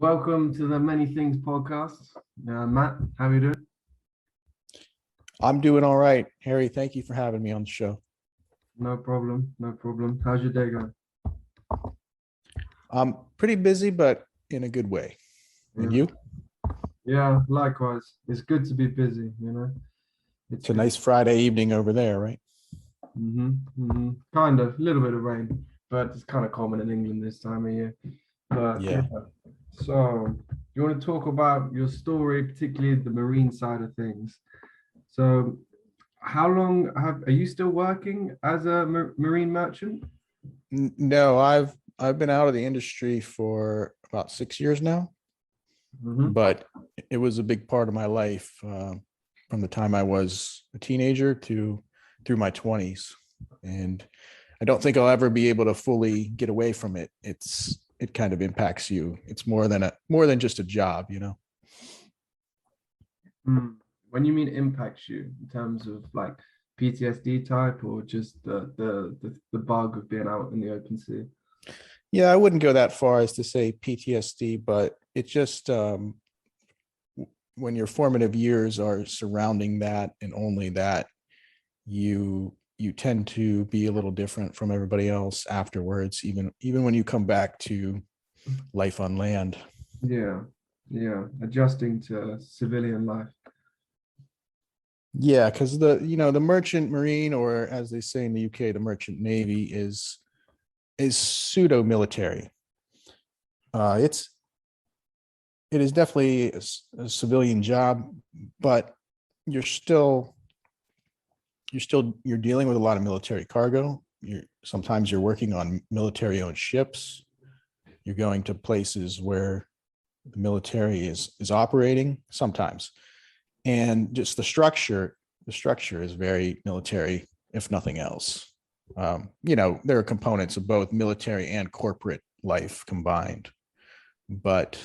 Welcome to the Many Things podcast. Matt, how are you doing? I'm doing all right. Harry, thank you for having me on the show. No problem, no problem. How's your day going? I'm pretty busy, but in a good way. And Yeah, you? yeah, likewise. It's good to be busy, you know. It's It's a good. nice Friday evening over there, right? Kind of, a little bit of rain, but it's kind of common in England this time of year. But yeah, Yeah. so you want to talk about your story, particularly the marine side of things. So, how long are you still working as a marine merchant? No, I've been out of the industry for about 6 years now, Mm-hmm. but it was a big part of my life from the time I was a teenager to through my 20s. And I don't think I'll ever be able to fully get away from it. It kind of impacts you. It's more than just a job, you know. When you mean impacts you in terms of like PTSD type or just the bug of being out in the open sea? Yeah, I wouldn't go that far as to say PTSD, but it just when your formative years are surrounding that and only that, you tend to be a little different from everybody else afterwards, even when you come back to life on land. Yeah, yeah, adjusting to civilian life. Yeah, because the merchant marine, or as they say in the UK, the merchant navy is pseudo military. It is definitely a civilian job, but you're still you're dealing with a lot of military cargo. Sometimes you're working on military owned ships. You're going to places where the military is operating sometimes, and just the structure is very military, if nothing else. There are components of both military and corporate life combined, but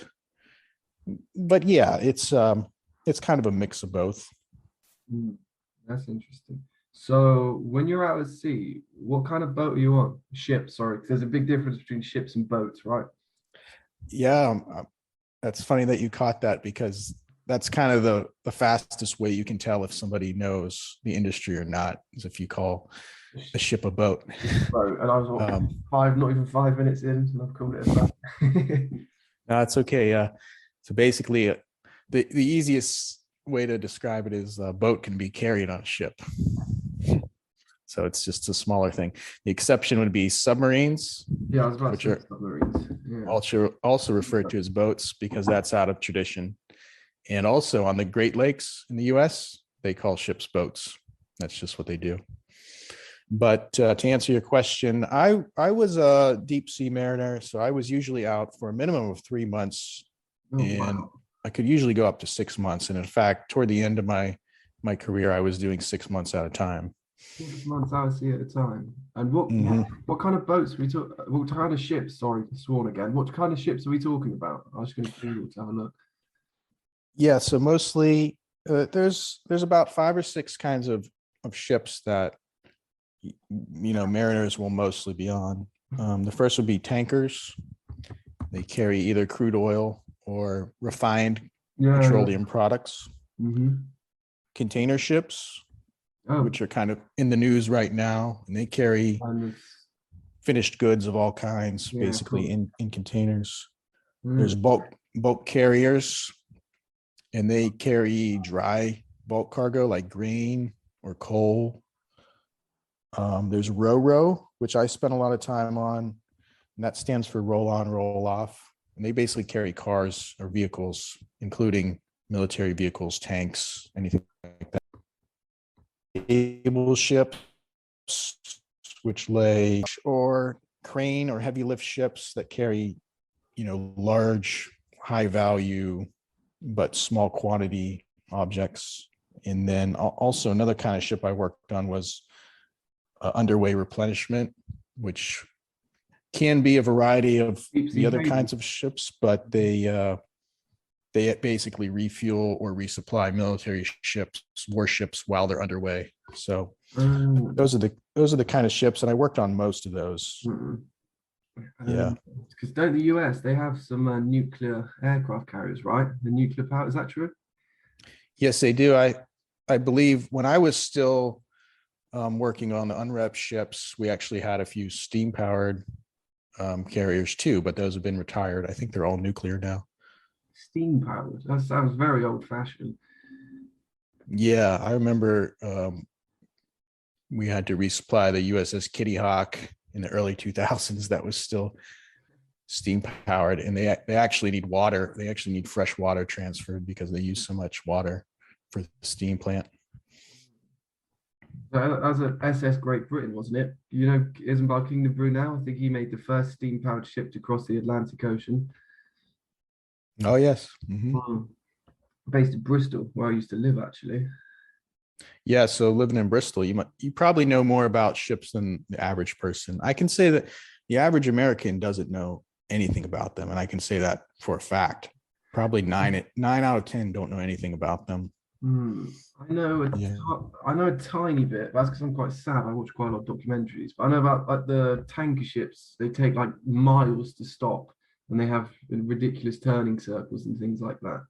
yeah, it's kind of a mix of both. Mm, that's interesting. So when you're out at sea, what kind of boat are you on? Ship, sorry, 'cause there's a big difference between ships and boats, right? Yeah, that's funny that you caught that, because that's kind of the fastest way you can tell if somebody knows the industry or not, is if you call a ship a boat. Boat, and I was what, um, not even 5 minutes in, and I've called it a boat. no, it's okay. So basically, the easiest way to describe it is a boat can be carried on a ship. So it's just a smaller thing. The exception would be submarines, Yeah, I was about which to are say submarines. Yeah. also referred to as boats, because that's out of tradition. And also on the Great Lakes in the US, they call ships boats. That's just what they do. But to answer your question, I was a deep sea mariner, so I was usually out for a minimum of 3 months, Oh, and wow. I could usually go up to 6 months. And in fact, toward the end of my career, I was doing 6 months at a time. 6 months out of sea at a time. And what hmm what kind of boats we talk? What kind of ships? Sorry, sworn again. What kind of ships are we talking about? I was going to Google to have a look. Yeah, so mostly there's about 5 or 6 kinds of ships that mariners will mostly be on. The first would be tankers. They carry either crude oil or refined Yeah, yeah. petroleum products. Mm-hmm. Container ships, Oh, which are kind of in the news right now, and they carry and it's finished goods of all kinds, yeah, of basically course. in containers. There's Mm. bulk carriers, and they carry dry bulk cargo like grain or coal. There's Ro-Ro, which I spent a lot of time on, and that stands for roll on, roll off. And they basically carry cars or vehicles, including military vehicles, tanks, anything like that. Cable ships, which lay, or crane or heavy lift ships that carry, large, high value, but small quantity objects. And then also another kind of ship I worked on was underway replenishment, which can be a variety of Deep the sea other cables. kinds of ships, but they basically refuel or resupply military ships, warships, while they're underway. So Mm, those are the kind of ships, and I worked on most of those. mm. Yeah. Because don't the US, they have some nuclear aircraft carriers, right? The nuclear power, is that true? Yes, they do. I believe when I was still working on the unrep ships, we actually had a few steam powered carriers too, but those have been retired. I think they're all nuclear now. Steam powered. That sounds very old fashioned. Yeah, I remember we had to resupply the USS Kitty Hawk in the early 2000s. That was still steam powered, and they actually need water. They actually need fresh water transferred because they use so much water for the steam plant. That was a SS Great Britain, wasn't it? You know, Isambard King of Brunei, I think he made the first steam powered ship to cross the Atlantic Ocean. Oh yes. Mhm. Mm. Based in Bristol, where I used to live, actually. Yeah, so living in Bristol, you probably know more about ships than the average person. I can say that the average American doesn't know anything about them, and I can say that for a fact. Probably nine out of 10 don't know anything about them. Hmm. Yeah. I know a tiny bit. That's because I'm quite sad. I watch quite a lot of documentaries, but I know about like the tanker ships. They take like miles to stop, and they have ridiculous turning circles and things like that.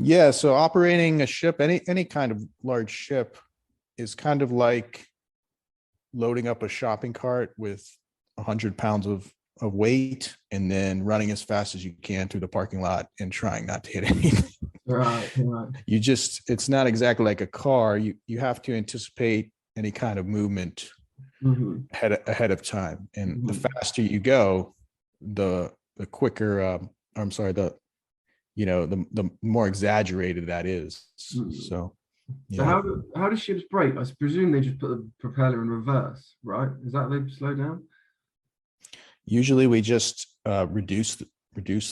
Yeah, so operating a ship, any kind of large ship, is kind of like loading up a shopping cart with 100 pounds of weight and then running as fast as you can through the parking lot and trying not to hit anything. Right, right. It's not exactly like a car. You have to anticipate any kind of movement Hmm. ahead of time, and the Hmm. faster you go, the quicker. I'm sorry, the more exaggerated that is. So So yeah. how do ships brake? I presume they just put the propeller in reverse, right? Is that they slow down? Usually we just reduce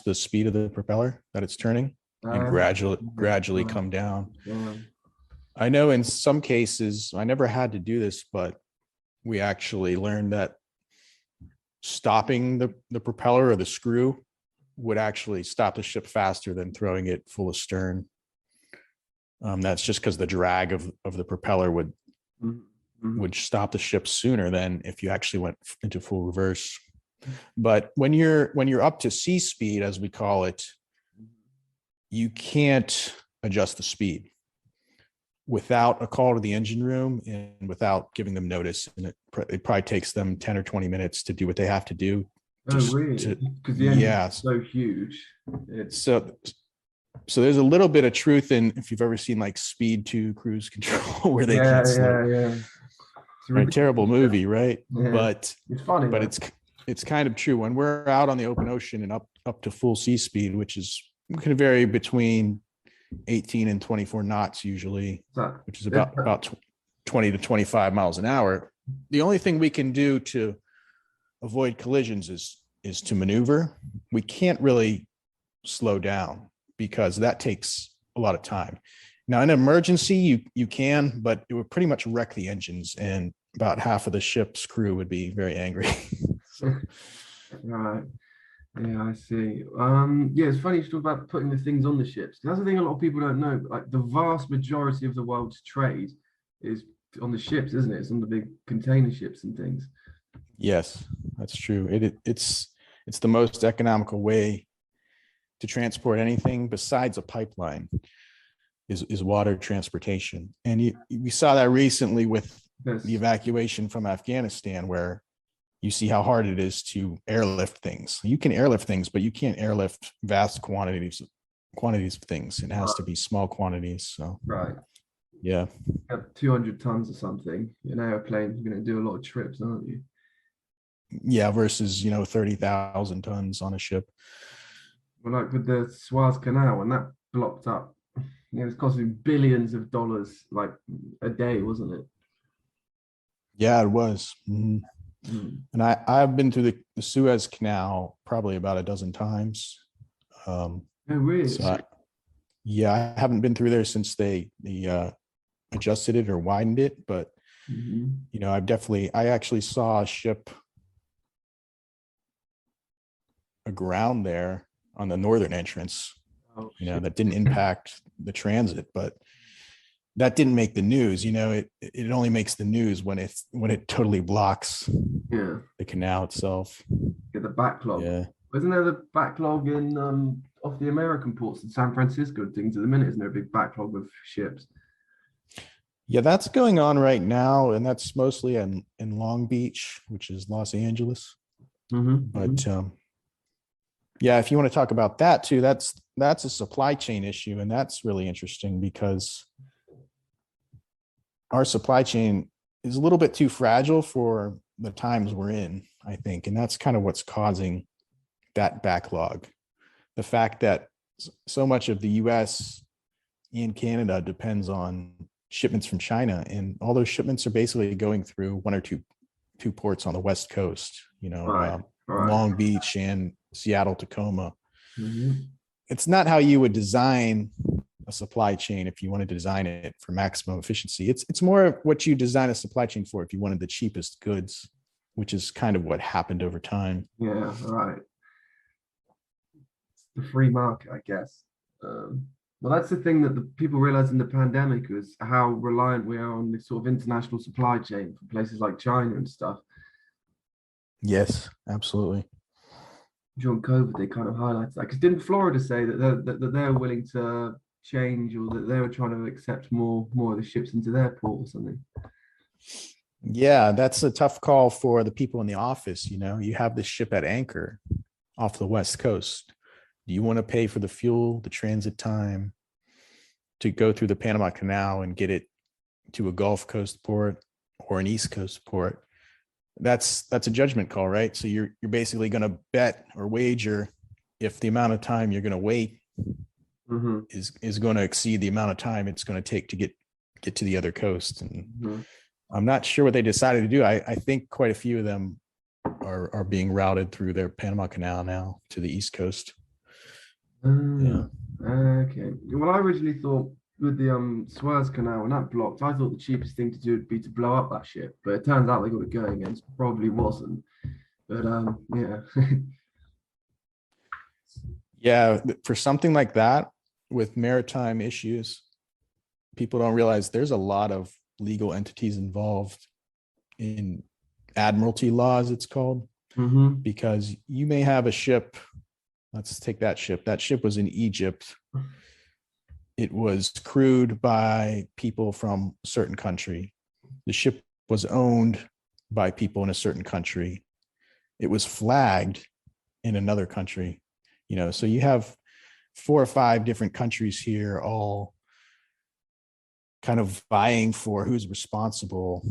the speed of the propeller that it's turning and Uh, gradually right, come down. right. I know in some cases, I never had to do this, but we actually learned that stopping the propeller or the screw would actually stop the ship faster than throwing it full astern. That's just because the drag of the propeller Mhm. would stop the ship sooner than if you actually went into full reverse. But when you're up to sea speed, as we call it, you can't adjust the speed without a call to the engine room and without giving them notice. And it probably takes them 10 or 20 minutes to do what they have to do. Oh, Just really? to, Because the engine's yeah. so huge. It's So there's a little bit of truth in, if you've ever seen like Speed 2 Cruise Control, where they yeah, can't slow. yeah, yeah. It's A ridiculous. terrible movie, right? Yeah, it's funny But though. it's kind of true. When we're out on the open ocean and up to full sea speed, which is can vary between 18 and 24 knots usually, So, which is it, about 20 to 25 miles an hour. The only thing we can do to avoid collisions is to maneuver. We can't really slow down because that takes a lot of time. Now, in an emergency, you can, but it would pretty much wreck the engines, and about half of the ship's crew would be very angry. So, right. Yeah, I see. Yeah, it's funny you talk about putting the things on the ships. That's the thing a lot of people don't know. But like the vast majority of the world's trade is on the ships, isn't it? It's on the big container ships and things. yes, that's true. It's the most economical way to transport anything besides a pipeline is water transportation. And we saw that recently with Yes. the evacuation from Afghanistan, where you see how hard it is to airlift things. You can airlift things, but you can't airlift vast quantities of things. It has to be small quantities. So Right. yeah. Have 200 tons or something. An airplane, you're going to do a lot of trips, aren't you? Yeah, versus 30,000 tons on a ship. Well, like with the Suez Canal, when that blocked up, it was costing billions of dollars like a day, wasn't it? Yeah, it was. Mhm. Mm. And I've been through the Suez Canal probably about a dozen times. Oh, really? So yeah, I haven't been through there since they adjusted it or widened it, but Mhm. I actually saw a ship aground there on the northern entrance, Oh, shit. that didn't impact the transit, but that didn't make the news. It only makes the news when it totally blocks Yeah. the canal itself. Get the backlog. Yeah. Isn't there the backlog in off the American ports in San Francisco and things at the minute? Isn't there a big backlog of ships? Yeah, that's going on right now, and that's mostly in Long Beach, which is Los Angeles. But yeah, if you want to talk about that too, that's a supply chain issue, and that's really interesting because our supply chain is a little bit too fragile for the times we're in, I think, and that's kind of what's causing that backlog. The fact that so much of the US and Canada depends on shipments from China, and all those shipments are basically going through one or two ports on the West Coast, Right. Long Beach and Seattle, Tacoma. Mhm. It's not how you would design a supply chain if you wanted to design it for maximum efficiency. It's more what you design a supply chain for if you wanted the cheapest goods, which is kind of what happened over time. Yeah, right. The free market, I guess. Well, that's the thing that the people realized in the pandemic was how reliant we are on this sort of international supply chain for places like China and stuff. Yes, absolutely. During COVID, they kind of highlighted that because didn't Florida say that they're willing to change or that they were trying to accept more of the ships into their port or something? Yeah, that's a tough call for the people in the office. You have this ship at anchor off the West Coast. Do you want to pay for the fuel, the transit time to go through the Panama Canal and get it to a Gulf Coast port or an East Coast port? That's a judgment call, right? So you're basically going to bet or wager if the amount of time you're going to wait is going to exceed the amount of time it's going to take to get to the other coast. And I'm not sure what they decided to do. I think quite a few of them are being routed through their Panama Canal now to the East Coast. Yeah. Okay. Well, I originally thought with the Suez Canal and that blocked, I thought the cheapest thing to do would be to blow up that ship, but it turns out they got it going against. Probably wasn't. But yeah. Yeah, for something like that with maritime issues, people don't realize there's a lot of legal entities involved in admiralty laws, it's called, because you may have a ship. Let's take that ship. That ship was in Egypt. It was crewed by people from a certain country. The ship was owned by people in a certain country. It was flagged in another country. So you have 4 or 5 different countries here, all kind of vying for who's responsible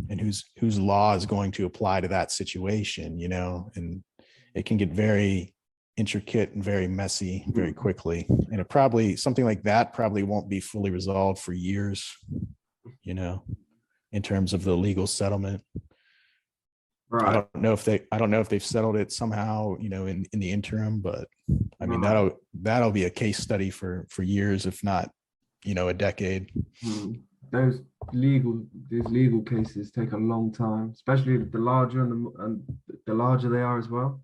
and whose law is going to apply to that situation, and it can get very intricate and very messy very quickly. And it probably, something like that probably won't be fully resolved for years, in terms of the legal settlement. Right. I don't know if they've settled it somehow, in the interim, but I mean, that'll be a case study for years, if not, a decade. These legal cases take a long time, especially the larger and the larger they are as well.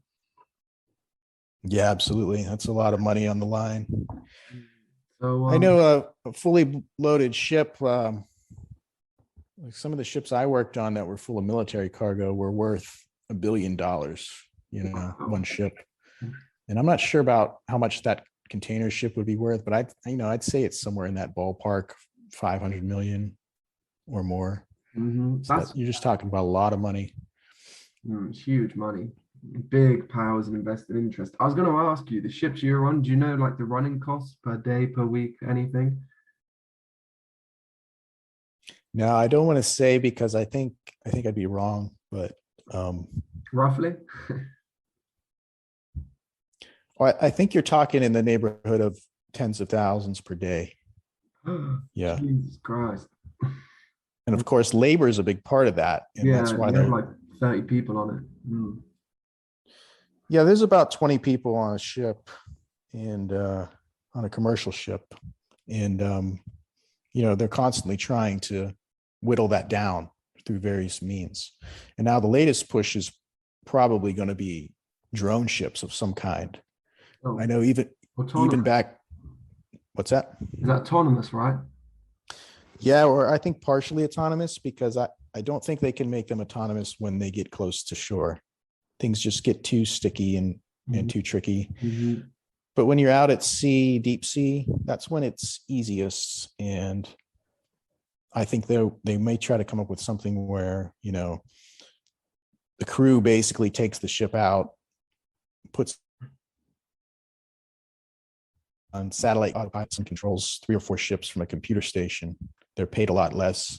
Yeah, absolutely. That's a lot of money on the line. So I know a fully loaded ship, like some of the ships I worked on that were full of military cargo were worth $1 billion, one ship. And I'm not sure about how much that container ship would be worth, but I'd say it's somewhere in that ballpark, 500 million or more. So you're just talking about a lot of money. It's huge money. Big powers and invested interest. I was going to ask you, the ships you're on, do you know like the running costs per day, per week, anything? No, I don't want to say because I think I'd be wrong, but roughly. I think you're talking in the neighborhood of tens of thousands per day. Yeah. Jesus Christ. And of course, labor is a big part of that. And that's why they're like 30 people on it. Yeah, there's about 20 people on a ship and on a commercial ship. And, they're constantly trying to whittle that down through various means. And now the latest push is probably going to be drone ships of some kind. I know even back. What's that? Is that autonomous, right? Yeah, or I think partially autonomous, because I don't think they can make them autonomous when they get close to shore. Things just get too sticky and Mhm, too tricky. mhm. But when you're out at sea, deep sea, that's when it's easiest. And I think they may try to come up with something where, the crew basically takes the ship out, puts on satellite autopilots and controls 3 or 4 ships from a computer station. They're paid a lot less.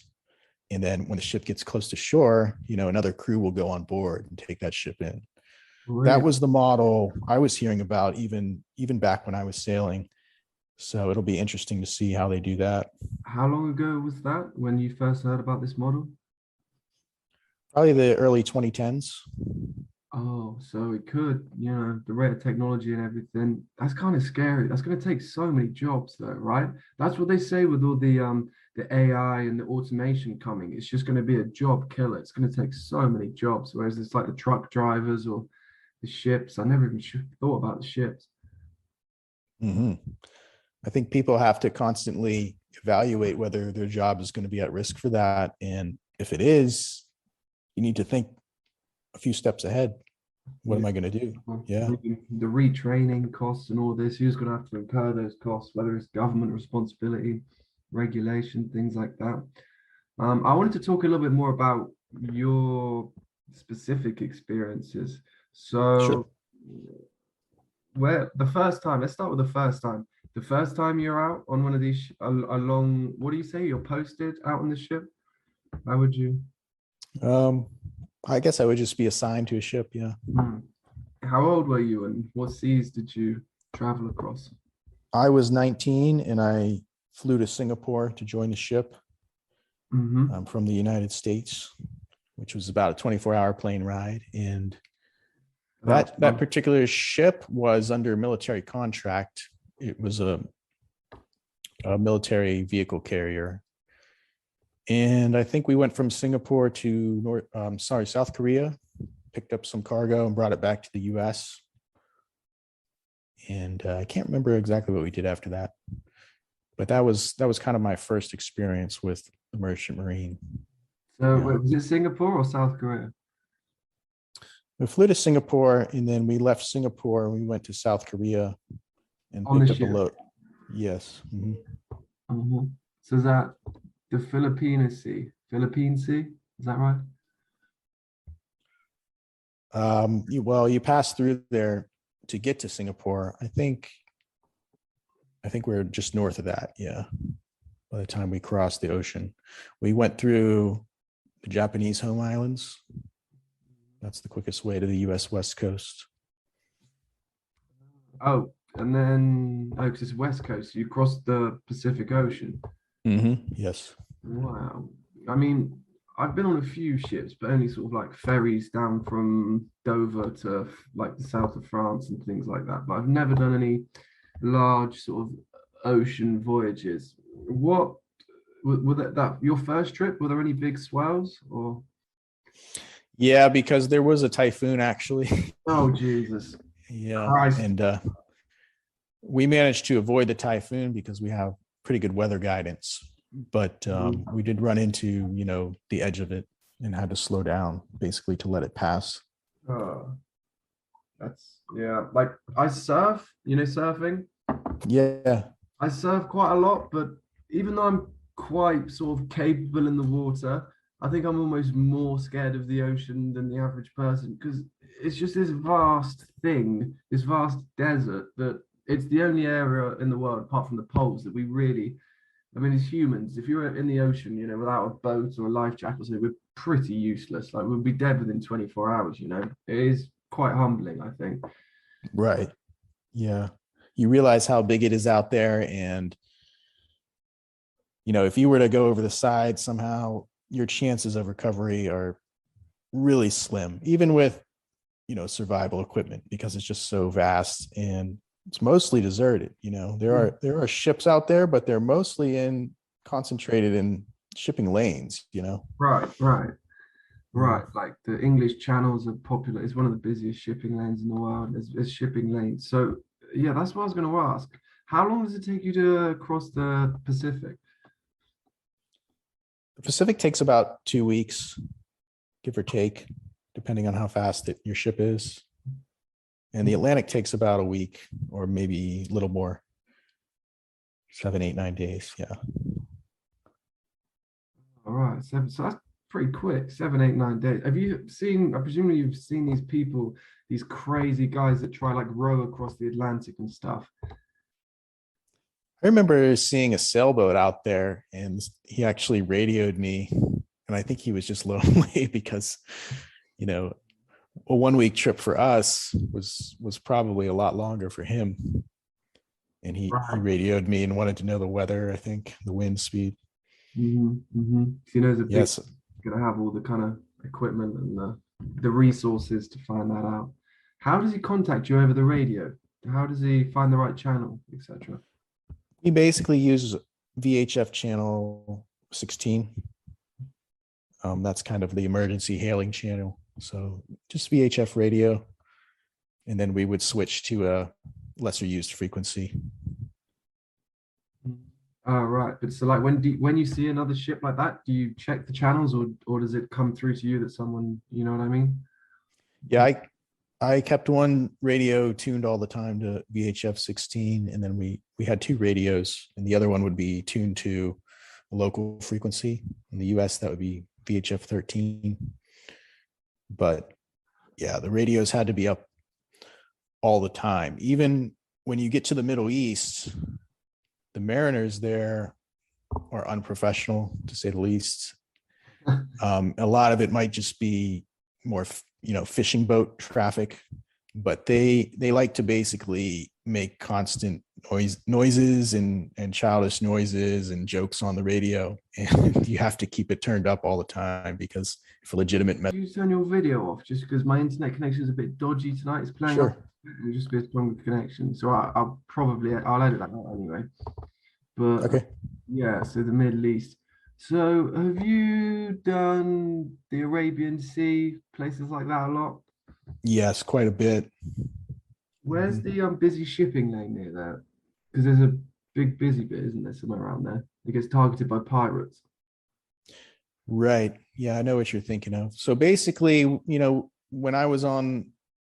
And then when the ship gets close to shore, another crew will go on board and take that ship in. That Really? was the model I was hearing about even back when I was sailing. So it'll be interesting to see how they do that. How long ago was that when you first heard about this model? Probably the early 2010s. Oh, so it could, the rate of technology and everything. That's kind of scary. That's going to take so many jobs, though, right? That's what they say with all the AI and the automation coming. It's just going to be a job killer. It's going to take so many jobs. Whereas it's like the truck drivers or the ships. I never even thought about the ships. Mm-hmm. I think people have to constantly evaluate whether their job is going to be at risk for that. And if it is, you need to think a few steps ahead. What Yeah. am I going to do? Well, Yeah. the retraining costs and all this, who's going to have to incur those costs, whether it's government responsibility, regulation, things like that. I wanted to talk a little bit more about your specific experiences. Sure. So, where the first time, let's start with the first time. The first time you're out on one of these along, what do you say? You're posted out on the ship. How would you? Um, I guess I would just be assigned to a ship. Yeah. Hmm. How old were you, and what seas did you travel across? I was 19 and I flew to Singapore to join the ship Mm-hmm. from the United States, which was about a 24-hour plane ride. And That's that particular ship was under military contract. It was a military vehicle carrier. And I think we went from Singapore to South Korea, picked up some cargo and brought it back to the US. And I can't remember exactly what we did after that, but that was kind of my first experience with the Merchant Marine. so. Yeah. Wait, was it Singapore or South Korea? We flew to Singapore and then we left Singapore and we went to South Korea and On the picked up a ship. load. Yes. Mhm. Mm-hmm. So is that the Philippine Sea? Is that right? You pass through there to get to Singapore. I think we're just north of that. Yeah. By the time we crossed the ocean, we went through the Japanese home islands. That's the quickest way to the US West Coast. Oh, and then because it's West Coast, you crossed the Pacific Ocean. Yes. Wow. I mean, I've been on a few ships, but only sort of like ferries down from Dover to like the south of France and things like that. But I've never done any large sort of ocean voyages. What were that your first trip? Were there any big swells or? Yeah, because there was a typhoon actually. Oh, Jesus Yeah. Christ. And we managed to avoid the typhoon because we have pretty good weather guidance. But we did run into, the edge of it and had to slow down basically to let it pass. Oh, yeah. Like I surf, surfing. Yeah. I surf quite a lot, but even though I'm quite sort of capable in the water, I think I'm almost more scared of the ocean than the average person because it's just this vast thing, this vast desert that it's the only area in the world apart from the poles that we really, I mean, as humans, if you're in the ocean, without a boat or a life jacket or something, we're pretty useless. Like we'll be dead within 24 hours. It is quite humbling, I think. Right. Yeah. You realize how big it is out there. And, if you were to go over the side somehow, your chances of recovery are really slim, even with, survival equipment, because it's just so vast and it's mostly deserted. There are ships out there, but they're mostly concentrated in shipping lanes. Right, right. Yeah. Right, like the English channels are popular. It's one of the busiest shipping lanes in the world. It's shipping lanes. So yeah, that's what I was going to ask. How long does it take you to cross the Pacific? Pacific takes about 2 weeks, give or take, depending on how fast your ship is. And the Atlantic takes about a week or maybe a little more, 7, 8, 9 days. Yeah. All right, seven. So that's pretty quick. 7, 8, 9 days. Have you seen? I presume you've seen these people, these crazy guys that try like row across the Atlantic and stuff. I remember seeing a sailboat out there, and he actually radioed me, and I think he was just lonely because, you know, a 1 week trip for us was probably a lot longer for him. And he radioed me and wanted to know the weather, I think, the wind speed. He knows a big, Yes. gonna have all the kind of equipment and the resources to find that out. How does he contact you over the radio? How does he find the right channel, etc.? He basically uses VHF channel 16. That's kind of the emergency hailing channel. So just VHF radio. And then we would switch to a lesser used frequency. Oh, right. But so like when you see another ship like that, do you check the channels or does it come through to you that someone, you know what I mean? Yeah, I kept one radio tuned all the time to VHF 16, and then we had two radios, and the other one would be tuned to a local frequency. In the US, that would be VHF 13. But yeah, the radios had to be up all the time. Even when you get to the Middle East, the mariners there are unprofessional, to say the least. A lot of it might just be more, fishing boat traffic, but they like to basically make constant noises and childish noises and jokes on the radio, and you have to keep it turned up all the time because if a legitimate you turn your video off just because my internet connection is a bit dodgy tonight. It's playing up. It'll just be a stronger connection, so I'll edit that out anyway. But okay. Yeah, so the Middle East. So have you done the Arabian Sea, places like that a lot? Yes, quite a bit. Where's the busy shipping lane near there? Because there's a big busy bit, isn't there, somewhere around there? It gets targeted by pirates. Right. Yeah, I know what you're thinking of. So basically, when I was on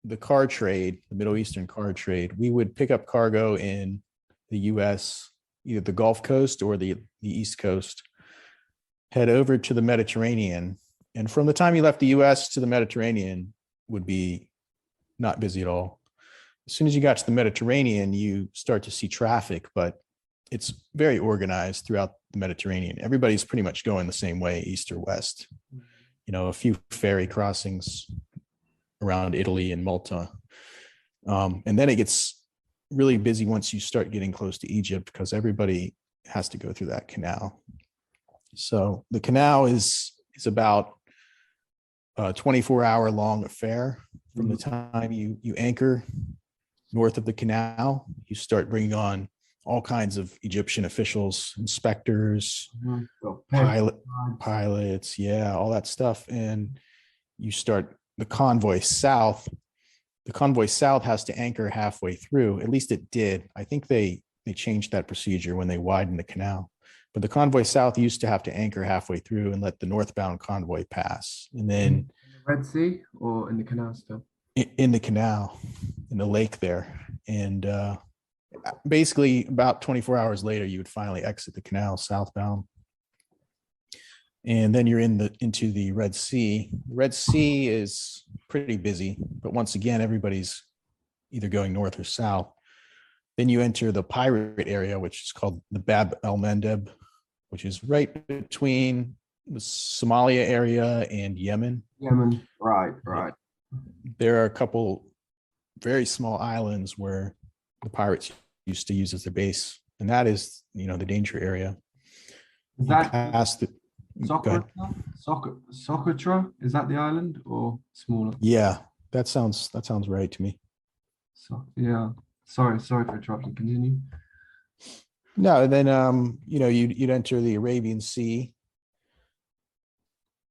the car trade, the Middle Eastern car trade, we would pick up cargo in the US, either the Gulf Coast or the East Coast, head over to the Mediterranean. And from the time you left the US to the Mediterranean would be not busy at all. As soon as you got to the Mediterranean, you start to see traffic, but it's very organized throughout the Mediterranean. Everybody's pretty much going the same way, east or west. A few ferry crossings around Italy and Malta. And then it gets really busy once you start getting close to Egypt because everybody has to go through that canal. So the canal is about a 24-hour long affair. From the time you anchor north of the canal, you start bringing on all kinds of Egyptian officials, inspectors, pilots, all that stuff. And you start the convoy south. The convoy south has to anchor halfway through. At least it did. I think they changed that procedure when they widened the canal. But the convoy south used to have to anchor halfway through and let the northbound convoy pass. And then in the Red Sea or in the canal still? In the canal, in the lake there. And basically about 24 hours later, you would finally exit the canal southbound. And then you're into the Red Sea. The Red Sea is pretty busy, but once again, everybody's either going north or south. Then you enter the pirate area, which is called the Bab el-Mandeb, which is right between the Somalia area and Yemen. Right. There are a couple very small islands where the pirates used to use as their base, and that is, the danger area. Is that Socotra? Is that the island or smaller? Yeah, that sounds right to me. So yeah. Sorry for interrupting. Continue. No, and then you'd enter the Arabian Sea,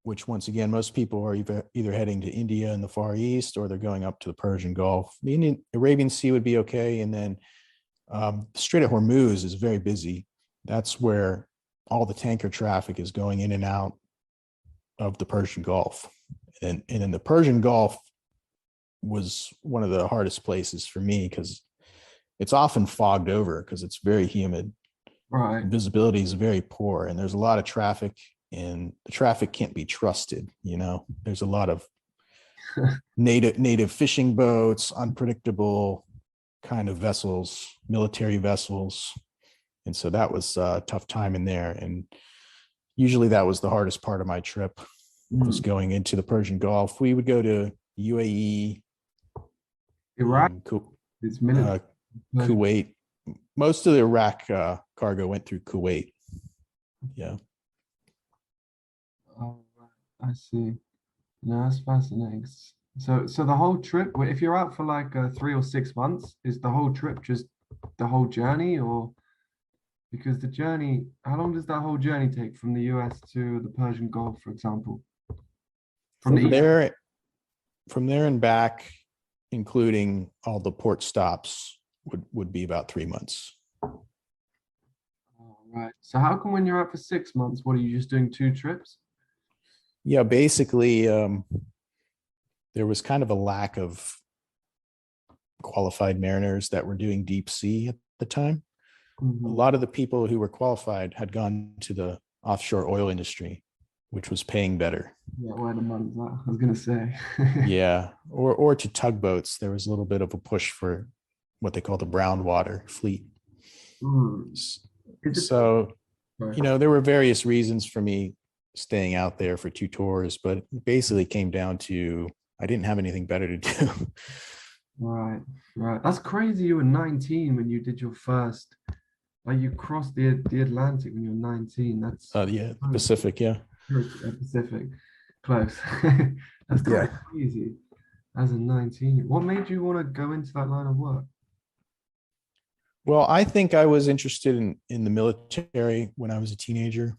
which once again most people are either heading to India in the Far East or they're going up to the Persian Gulf. The Arabian Sea would be okay, and then the Strait of Hormuz is very busy. That's where all the tanker traffic is going in and out of the Persian Gulf. And in the Persian Gulf was one of the hardest places for me because it's often fogged over because it's very humid. Right. Visibility is very poor and there's a lot of traffic, and the traffic can't be trusted. There's a lot of native fishing boats, unpredictable kind of vessels, military vessels. And so that was a tough time in there. And usually that was the hardest part of my trip, was going into the Persian Gulf. We would go to UAE, Iraq. It's military. Kuwait. Most of the Iraq cargo went through Kuwait. Yeah. Oh, I see. No, that's fascinating. So the whole trip, if you're out for like 3 or 6 months, is the whole trip just the whole journey, or because the journey, how long does that whole journey take from the US to the Persian Gulf, for example? From there and back, including all the port stops, would be about 3 months. Oh, right. So how come when you're out for 6 months, what are you just doing 2 trips? Yeah, basically, there was kind of a lack of qualified mariners that were doing deep sea at the time. Mm-hmm. A lot of the people who were qualified had gone to the offshore oil industry, which was paying better. Yeah, where the money's at, I was gonna say. Yeah, or to tugboats. There was a little bit of a push for what they call the brown water fleet. So, there were various reasons for me staying out there for 2 tours, but it basically came down to I didn't have anything better to do. Right. That's crazy. You were 19 when you did your first, like you crossed the Atlantic when you were 19. That's the Pacific, yeah. Pacific, close. That's crazy. As a 19, what made you want to go into that line of work? Well, I think I was interested in the military when I was a teenager.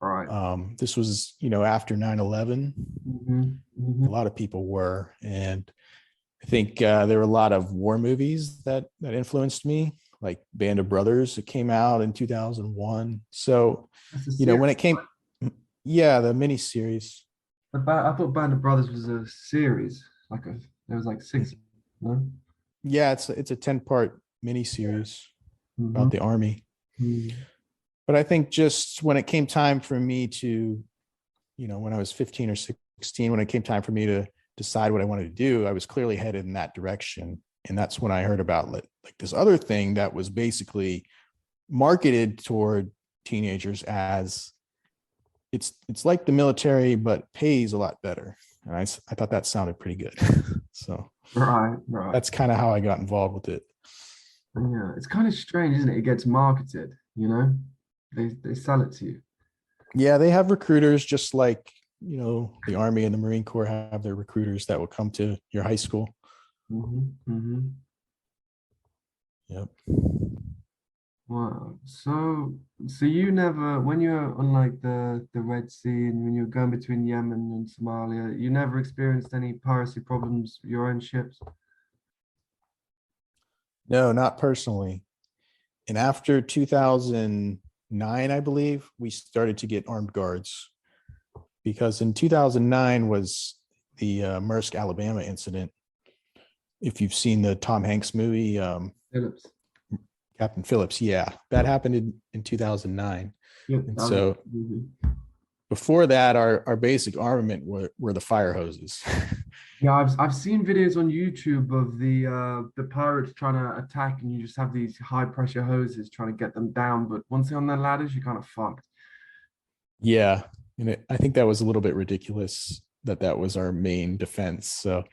Right. This was, after 9/11. A lot of people were, and I think there were a lot of war movies that influenced me, like Band of Brothers. It came out in 2001. So, when it came, the miniseries. I thought Band of Brothers was a series, there was like 6. No? Yeah, it's a 10-part miniseries about the Army. But I think just when it came time for me to, when I was 15 or 16, when it came time for me to decide what I wanted to do, I was clearly headed in that direction. And that's when I heard about like this other thing that was basically marketed toward teenagers as it's like the military, but pays a lot better. And I thought that sounded pretty good. So right. That's kind of how I got involved with it. Yeah, it's kind of strange, isn't it? It gets marketed, they sell it to you. Yeah, they have recruiters just like, the Army and the Marine Corps have their recruiters that will come to your high school. Yep. Wow. So you never, when you're on like the Red Sea and when you're going between Yemen and Somalia, you never experienced any piracy problems with your own ships? No, not personally. And after 2009, I believe, we started to get armed guards, because in 2009 was the Maersk, Alabama incident. If you've seen the Tom Hanks movie, Phillips. Captain Phillips, yeah, that happened in 2009. Yep, and so before that, our basic armament were the fire hoses. Yeah, I've seen videos on YouTube of the pirates trying to attack, and you just have these high pressure hoses trying to get them down. But once they're on their ladders, you're kind of fucked. Yeah, and I think that was a little bit ridiculous that was our main defense. So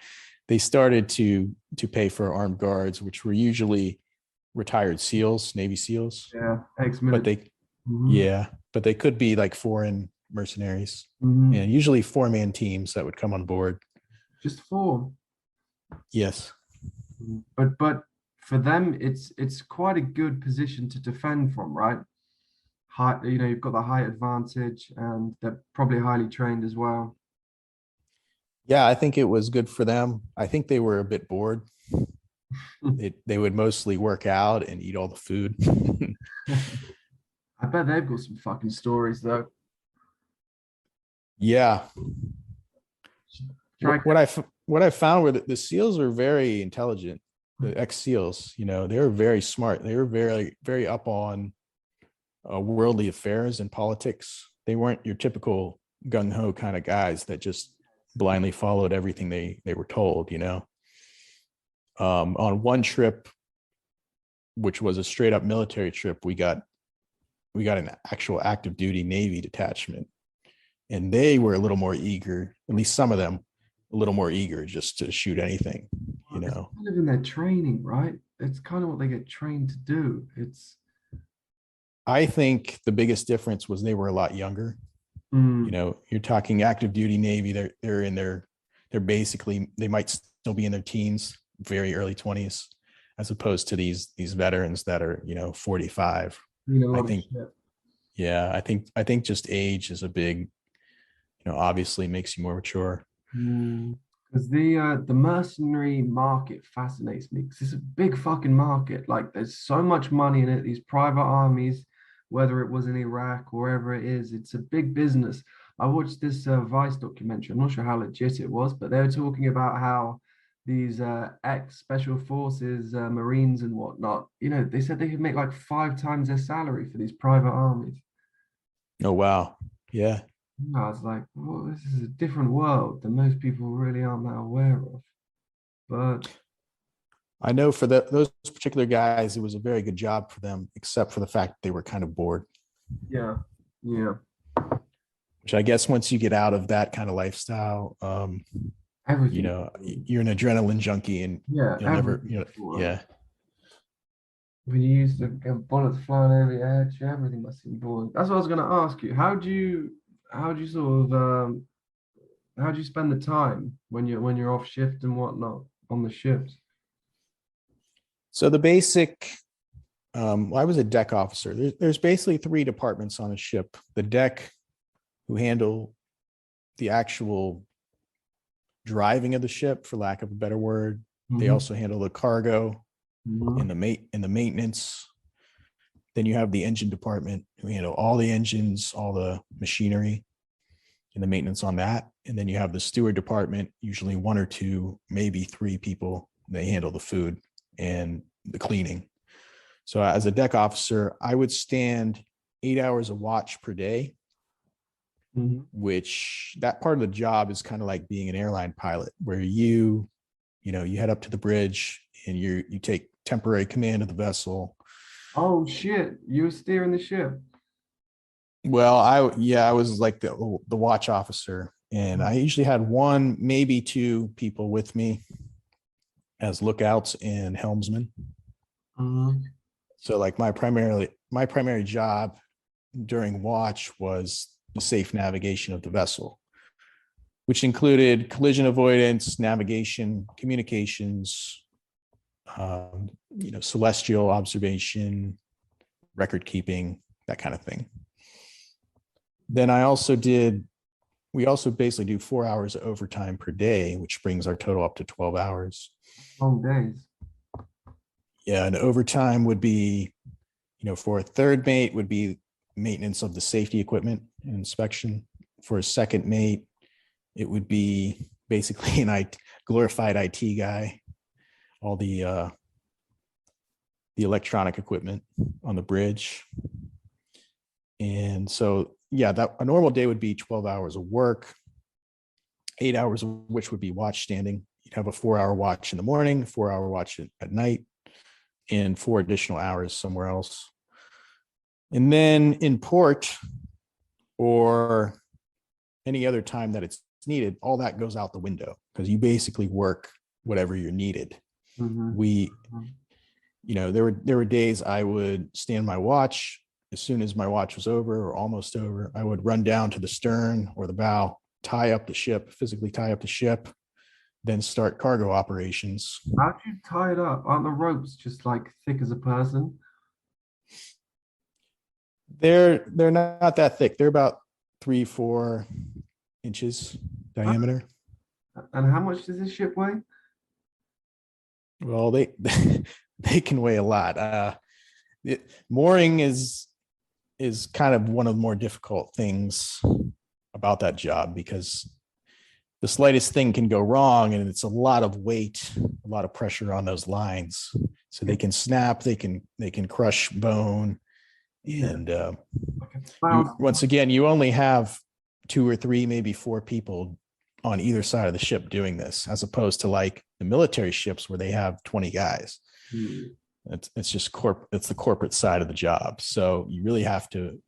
they started to pay for armed guards, which were usually retired SEALs, Navy SEAls. Yeah, ex-military. But they could be like foreign mercenaries, and usually 4-man teams that would come on board. Just 4. Yes. But for them, it's quite a good position to defend from, right? High, you've got the height advantage, and they're probably highly trained as well. Yeah, I think it was good for them. I think they were a bit bored. They would mostly work out and eat all the food. I bet they've got some fucking stories though. Yeah. Try. What I found were that the SEALs are very intelligent. The ex SEALs, they were very smart. They were very up on worldly affairs and politics. They weren't your typical gung ho kind of guys that just blindly followed everything they were told. On one trip, which was a straight up military trip, we got an actual active duty Navy detachment, and they were a little more eager. At least some of them, a little more eager just to shoot anything. It's kind of in their training, right? It's kind of what they get trained to do. It's I think the biggest difference was they were a lot younger. mm, You're talking active duty Navy. They're basically, they might still be in their teens, very early 20s, as opposed to these veterans that are 45. a lot I of think, shit. yeah, I think just age is a big, obviously makes you more mature. Because the mercenary market fascinates me because it's a big fucking market. Like there's so much money in it. These private armies, whether it was in Iraq or wherever it is, it's a big business. I watched this Vice documentary. I'm not sure how legit it was, but they were talking about how these ex special forces, Marines and whatnot, they said they could make like 5 times their salary for these private armies. Oh, wow. Yeah. I was like, well, this is a different world that most people really aren't that aware of. But I know for those particular guys, it was a very good job for them, except for the fact they were kind of bored, yeah, yeah, which I guess once you get out of that kind of lifestyle, everything. you're an adrenaline junkie and Yeah, you'll never, everything. yeah. When you used to get bullets flying over your head, everything must seem boring. That's what I was going to ask you. How do you sort of, how do you spend the time when you're off shift and whatnot on the ships? So the basic, I was a deck officer. There's basically three departments on a ship. The deck, who handle the actual driving of the ship, for lack of a better word. They Mhm, also handle the cargo and mhm. the maintenance. Then you have the engine department, who handle all the engines, all the machinery, and the maintenance on that. And then you have the steward department, usually one or two, maybe three people. They handle the food and the cleaning. So as a deck officer, I would stand 8 hours of watch per day, Mhm. which that part of the job is kind of like being an airline pilot, where you head up to the bridge and you take temporary command of the vessel. Oh shit, you were steering the ship. Well, I was like the watch officer, and I usually had one, maybe two people with me as lookouts and helmsmen. Mhm. So like my primary job during watch was the safe navigation of the vessel, which included collision avoidance, navigation, communications, celestial observation, record keeping, that kind of thing. Then we also basically do 4 hours of overtime per day, which brings our total up to 12 hours. Long days. Yeah, and overtime would be, for a third mate would be maintenance of the safety equipment and inspection. For a second mate, it would be basically glorified IT guy, all the electronic equipment on the bridge. And so, yeah, that a normal day would be 12 hours of work, 8 hours of which would be watch standing. You'd have a 4-hour watch in the morning, 4-hour watch at night, and 4 additional hours somewhere else. And then in port or any other time that it's needed, all that goes out the window because you basically work whatever you're needed. Mhm. We, there were days I would stand my watch. As soon as my watch was over or almost over, I would run down to the stern or the bow, physically tie up the ship, then start cargo operations. How'd you tie it up? Aren't the ropes just like thick as a person? They're not that thick. They're about 3-4 inches Huh? diameter. And how much does this ship weigh? Well, they they can weigh a lot. Mooring is is kind of one of the more difficult things about that job, because the slightest thing can go wrong, and it's a lot of weight, a lot of pressure on those lines. So they can snap, they can crush bone. And once again, you only have 2 or 3, maybe 4 people on either side of the ship doing this, as opposed to like the military ships where they have 20 guys. It's just it's the corporate side of the job. So you really have to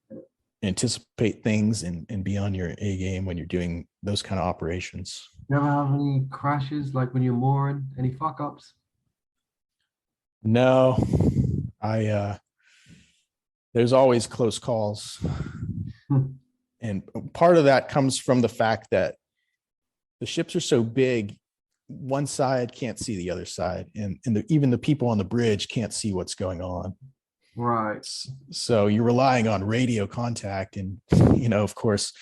anticipate things and be on your A game when you're doing those kind of operations. You ever have any crashes, like when you're mooring? Any fuck ups? No, there's always close calls. And part of that comes from the fact that the ships are so big, one side can't see the other side, and even the people on the bridge can't see what's going on. Right. So you're relying on radio contact, and of course,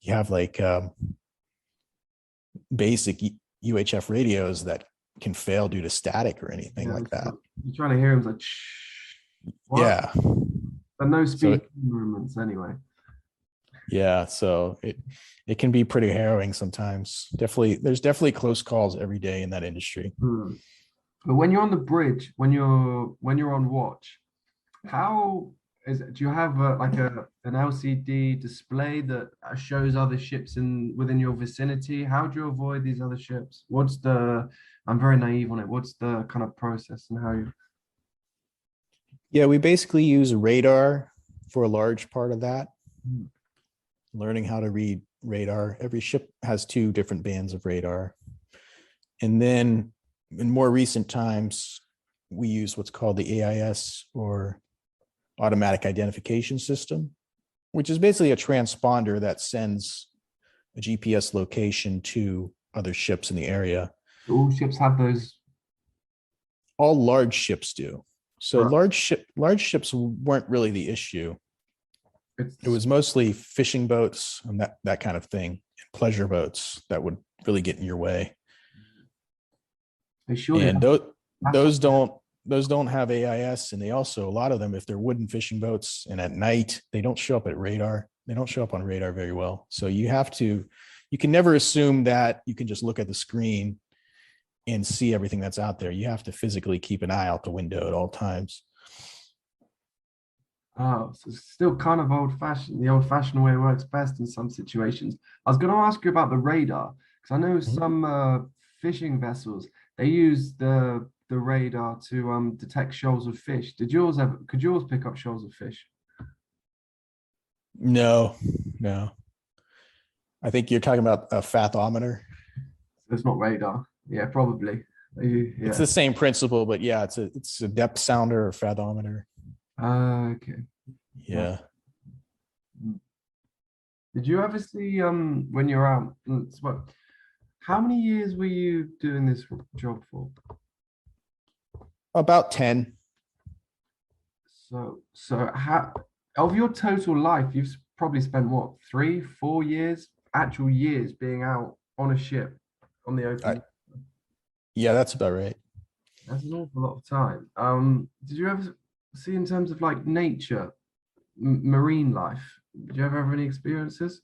you have like basic UHF radios that can fail due to static or anything like that. You're trying to hear them like, shh. What? Yeah. But no speed movements anyway. Yeah, so it can be pretty harrowing sometimes. There's definitely close calls every day in that industry. But when you're on the bridge, when you're on watch, how is it? Do you have an LCD display that shows other ships within your vicinity? How do you avoid these other ships? I'm very naive on it. What's the kind of process and how you? Yeah, we basically use radar for a large part of that. Learning how to read radar. Every ship has 2 different bands of radar. And then in more recent times, we use what's called the AIS, or automatic identification system, which is basically a transponder that sends a GPS location to other ships in the area. All ships have those? All large ships do. So large ships weren't really the issue. It was mostly fishing boats and that kind of thing, and pleasure boats that would really get in your way. And those don't have AIS, and they also, a lot of them, if they're wooden fishing boats and at night, they don't show up at radar. They don't show up on radar very well. So you can never assume that you can just look at the screen and see everything that's out there. You have to physically keep an eye out the window at all times. Oh, so it's still kind of old-fashioned. The old-fashioned way works best in some situations. I was going to ask you about the radar, because I know some fishing vessels, they use the radar to detect shoals of fish. Could yours pick up shoals of fish? No. I think you're talking about a fathometer. It's not radar. Yeah, probably. Yeah. It's the same principle, but yeah, it's a depth sounder or fathometer. Okay. Yeah. Did you ever see when you're out? How many years were you doing this job for? About 10. So how of your total life, you've probably spent what, 3-4 years, actual years being out on a ship on the open? Yeah, that's about right. That's an awful lot of time. Did you ever see, in terms of like nature, marine life, did you ever have any experiences?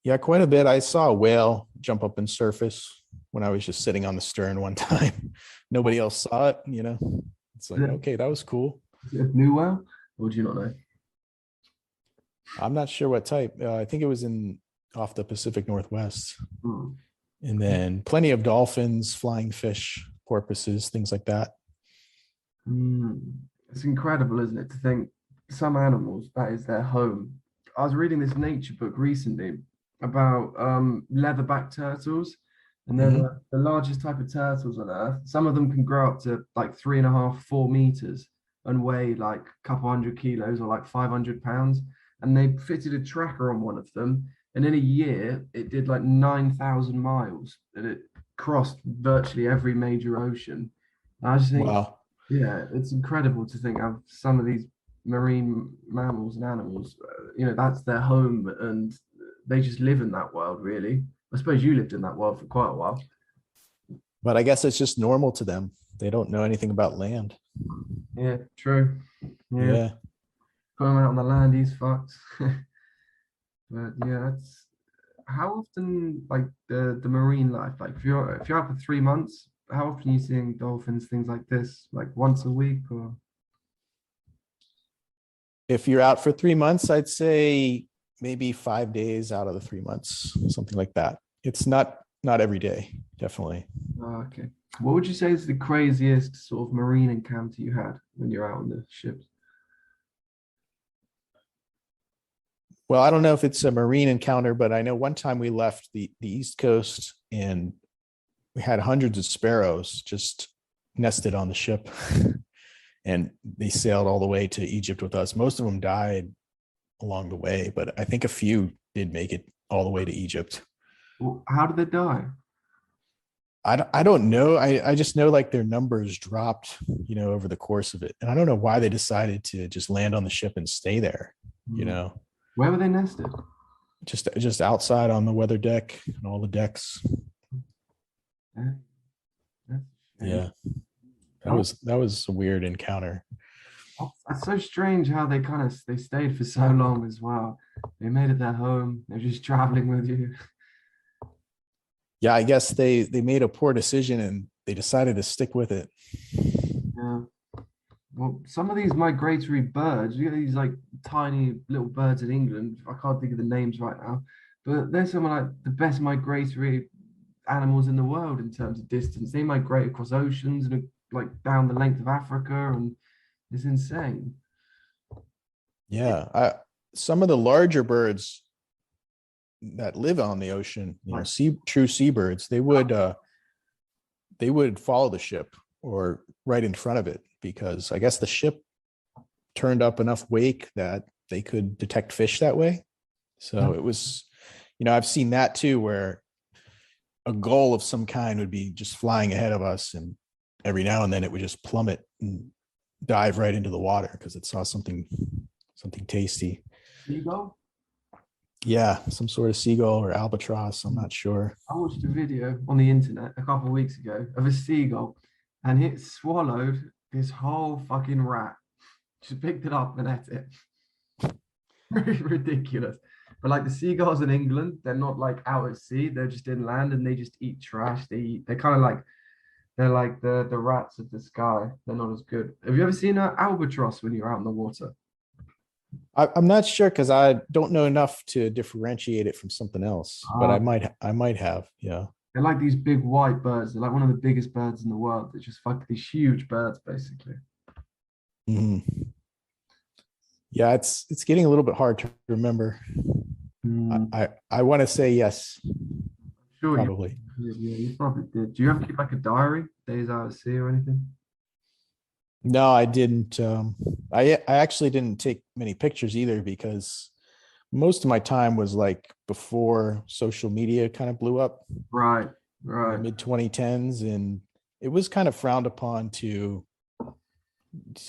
Yeah, quite a bit. I saw a whale jump up and surface when I was just sitting on the stern one time. Nobody else saw it, It's like, okay, that was cool. Is it a blue whale, or do you not know? I'm not sure what type. I think it was off the Pacific Northwest. And then plenty of dolphins, flying fish, porpoises, things like that. It's incredible, isn't it, to think some animals, that is their home. I was reading this nature book recently about leatherback turtles, and they're the largest type of turtles on Earth. Some of them can grow up to like 3.5-4 meters and weigh like a couple hundred kilos or like 500 pounds. And they fitted a tracker on one of them, and in a year it did like 9,000 miles, and it crossed virtually every major ocean. And I just think, wow. Yeah, it's incredible to think of some of these marine mammals and animals, that's their home, and they just live in that world, really. I suppose you lived in that world for quite a while. But I guess it's just normal to them. They don't know anything about land. Yeah, true. Yeah. Put him out on the land, he's fucked. But yeah, that's how often like the marine life, like if you're out for 3 months, how often are you seeing dolphins, things like this, like once a week or If you're out for 3 months, I'd say maybe 5 days out of the 3 months, something like that. It's not every day, definitely. oh, okay. What would you say is the craziest sort of marine encounter you had when you're out on the ships? Well, I don't know if it's a marine encounter, but I know one time we left the East Coast and we had hundreds of sparrows just nested on the ship. And they sailed all the way to Egypt with us. Most of them died along the way, but I think a few did make it all the way to Egypt. Well, how did they die? I don't know. I just know like their numbers dropped, over the course of it. And I don't know why they decided to just land on the ship and stay there, Where were they nested? just outside on the weather deck and all the decks. Yeah, that's a shame. Yeah. That was a weird encounter. It's so strange how they stayed for so long as well. They made it their home. They're just traveling with you. Yeah, I guess they made a poor decision and they decided to stick with it. Yeah. Well, some of these migratory birds, you get these like tiny little birds in England. I can't think of the names right now, but they're some of like the best migratory animals in the world in terms of distance. They migrate across oceans and like down the length of Africa, and it's insane. Yeah, some of the larger birds that live on the ocean, Like, true seabirds, they would follow the ship or right in front of it because I guess the ship turned up enough wake that they could detect fish that way. So it was, I've seen that too, where a gull of some kind would be just flying ahead of us, and every now and then it would just plummet and dive right into the water because it saw something tasty. seagull. Yeah, some sort of seagull or albatross. I'm not sure. I watched a video on the internet a couple of weeks ago of a seagull, and it swallowed this whole fucking rat. Just picked it up and ate it. Ridiculous. But like the seagulls in England, they're not like out at sea. They're just inland and they just eat trash. They're kind of like they're like the rats of the sky. They're not as good. Have you ever seen an albatross when you're out in the water? I'm not sure because I don't know enough to differentiate it from something else, but Ah, I might have. Yeah. they're like these big white birds. They're like one of the biggest birds in the world. They're just fucking these huge birds, basically. Mhm. Yeah, it's getting a little bit hard to remember. Mm, I want to say yes, sure, probably. you probably did. Do you ever keep like a diary, days out at sea or anything? No, I didn't. I actually didn't take many pictures either because most of my time was like before social media kind of blew up Right, in the right. mid 2010s, and it was kind of frowned upon to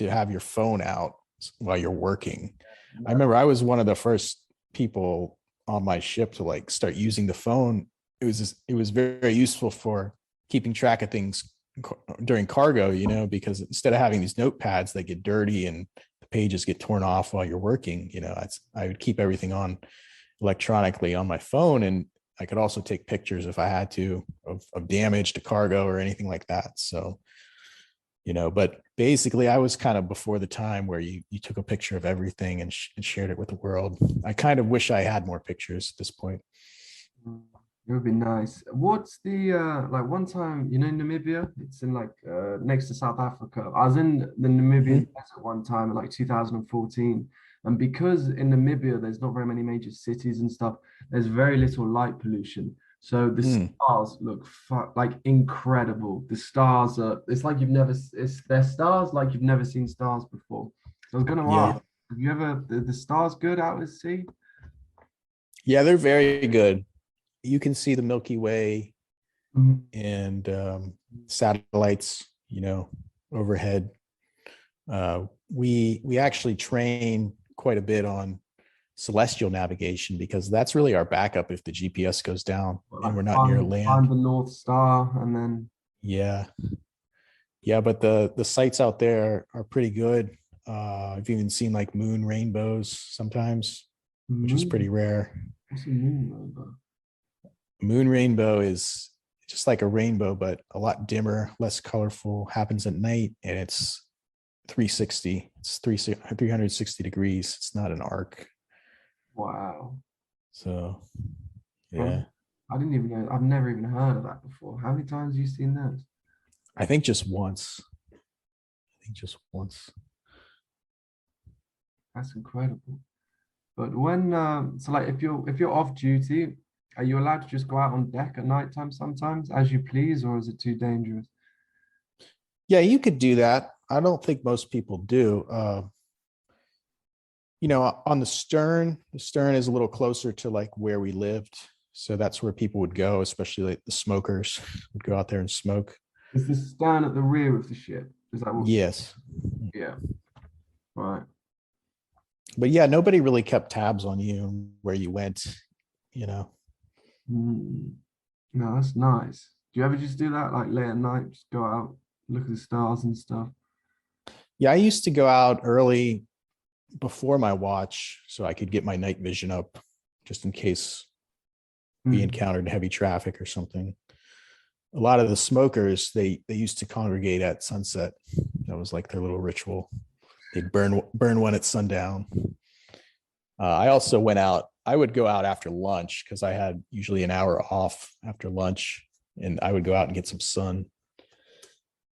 have your phone out while you're working. I remember I was one of the first people on my ship to like start using the phone. It was very, very useful for keeping track of things during cargo, because instead of having these notepads that get dirty and the pages get torn off while you're working, I would keep everything on electronically on my phone, and I could also take pictures if I had to of damage to cargo or anything like that. So, but basically I was kind of before the time where you took a picture of everything and shared it with the world. I kind of wish I had more pictures at this point. Mm, it would be nice. What's the like one time, Namibia? It's in like next to South Africa. I was in the Namibian Mhm. desert one time in like 2014. And because in Namibia there's not very many major cities and stuff, there's very little light pollution. So the Mm, stars look like incredible. The stars it's like you've never, they're stars like you've never seen stars before. So I was gonna yeah. ask, have you ever, the stars good out at sea? Yeah, they're very good. You can see the Milky Way Mhm. and satellites, overhead. We actually train quite a bit on celestial navigation because that's really our backup if the GPS goes down and Like we're not near find land. the North Star and then Yeah, yeah, but the sites out there are pretty good. I've even seen like moon rainbows sometimes, which is pretty Moon. rare. What's a moon rainbow? Moon rainbow is just like a rainbow, but a lot dimmer, less colorful, happens at night, and it's 360. It's 360 degrees. It's not an arc. Wow. So, Well, yeah, I didn't even know. I've never even heard of that before. How many times have you seen those? I think just once. I think just once. That's incredible. But when so like if you're off duty, are you allowed to just go out on deck at nighttime sometimes as you please, or is it too dangerous? Yeah, you could do that. I don't think most people do. On the stern is a little closer to like where we lived. So that's where people would go, especially like the smokers would go out there and smoke. Is the stern at the rear of the ship? Is that what? Yes. Yeah. Right. But yeah, nobody really kept tabs on you where you went, you know. Mm. No, that's nice. Do you ever just do that, like late at night, just go out, look at the stars and stuff? Yeah, I used to go out early before my watch so I could get my night vision up just in case we Mm. encountered heavy traffic or something. A lot of the smokers, they used to congregate at sunset. That was like their little ritual. They'd burn one at sundown. I also went out. I would go out after lunch because I had usually an hour off after lunch, and I would go out and get some sun.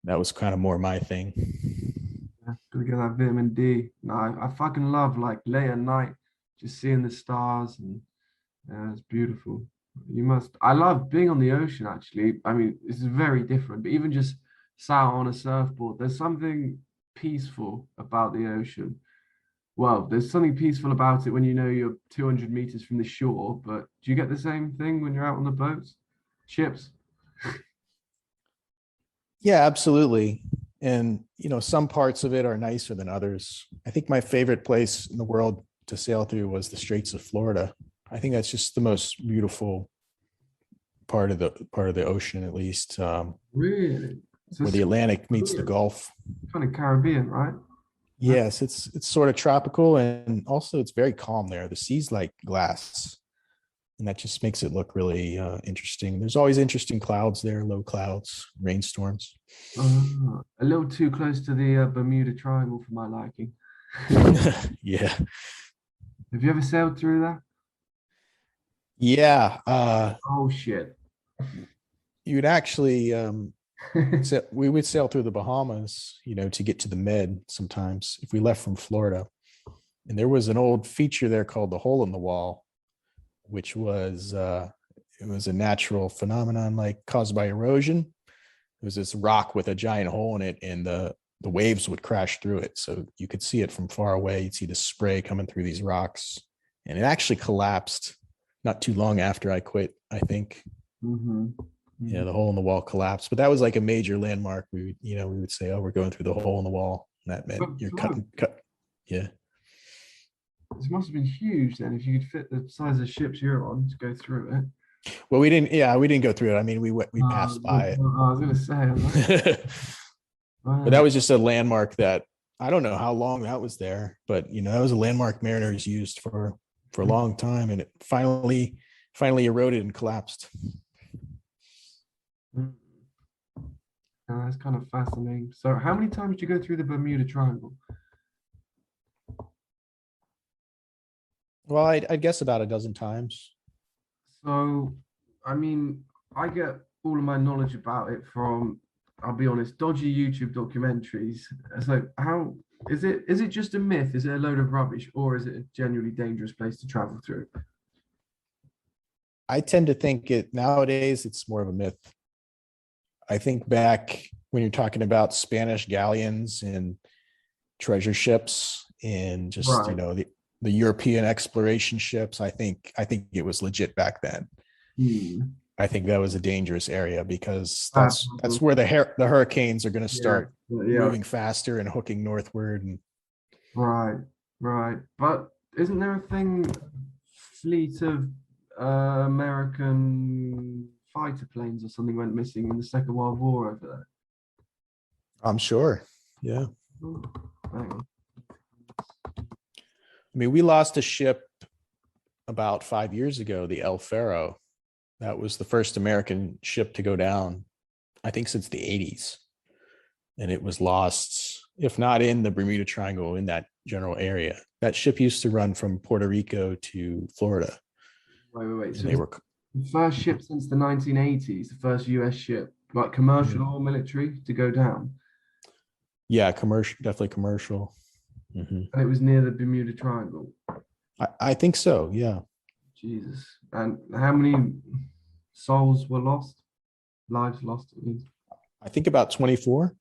That was kind of more my thing. Yeah, gotta get that vitamin D. No, I fucking love like late at night, just seeing the stars and yeah, it's beautiful. You must. I love being on the ocean actually. I mean, this is very different, but even just sat on a surfboard, there's something peaceful about the ocean. Well, there's something peaceful about it when you know you're 200 meters from the shore, but do you get the same thing when you're out on the boats? Ships? Yeah, absolutely. And some parts of it are nicer than others. I think my favorite place in the world to sail through was the Straits of Florida. I think that's just the most beautiful part of the ocean, at least, Really? So where it's the Atlantic meets the Gulf. kind of Caribbean, right? Huh? Yes, it's sort of tropical, and also it's very calm there. The sea's like glass, and that just makes it look really interesting. There's always interesting clouds there, low clouds, rainstorms. A little too close to the Bermuda Triangle for my liking. Yeah, Have you ever sailed through that? yeah. Oh shit. You'd actually we would sail through the Bahamas, to get to the Med sometimes if we left from Florida. And there was an old feature there called the hole in the wall, which was it was a natural phenomenon like caused by erosion. It was this rock with a giant hole in it, and the waves would crash through it. So you could see it from far away. You'd see the spray coming through these rocks. And it actually collapsed not too long after I quit, I think. Mm-hmm. Yeah, the hole in the wall collapsed. But that was like a major landmark. We would say, oh, we're going through the hole in the wall. And that meant you're cut. Yeah. This must have been huge then if you could fit the size of ships you're on to go through it. Well, we didn't go through it. I mean, we passed by I was gonna say, I'm like, it. But that wow. was just a landmark that I don't know how long that was there, but that was a landmark mariners used for a long time, and it finally eroded and collapsed. Mm. That's kind of fascinating. So, how many times did you go through the Bermuda Triangle? Well, I'd guess about a dozen times. So, I mean, I get all of my knowledge about it from, I'll be honest, dodgy YouTube documentaries. So, how is it? Is it just a myth? Is it a load of rubbish, or is it a genuinely dangerous place to travel through? I tend to think it nowadays it's more of a myth. I think back when you're talking about Spanish galleons and treasure ships and just Right. the European exploration ships. I think it was legit back then. Hmm. I think that was a dangerous area because Ah, that's where the hurricanes are going to yeah, start yeah, moving faster and hooking northward. And right, right. But isn't there a thing, fleet of American fighter planes or something went missing in the Second World War over there? I'm sure, yeah. Oh, hang on. I mean, we lost a ship about 5 years ago, the El Faro. That was the first American ship to go down, I think, since the 80s. And it was lost, if not in the Bermuda Triangle, in that general area. That ship used to run from Puerto Rico to Florida. Wait. And So they were, the first ship since the 1980s, the first US ship, like commercial Mhm. or military, to go down. Yeah, commercial, definitely commercial. Mhm. And it was near the Bermuda Triangle. I think so. Yeah. Jesus. And how many souls were lost? Lives lost, at least. I think about 24.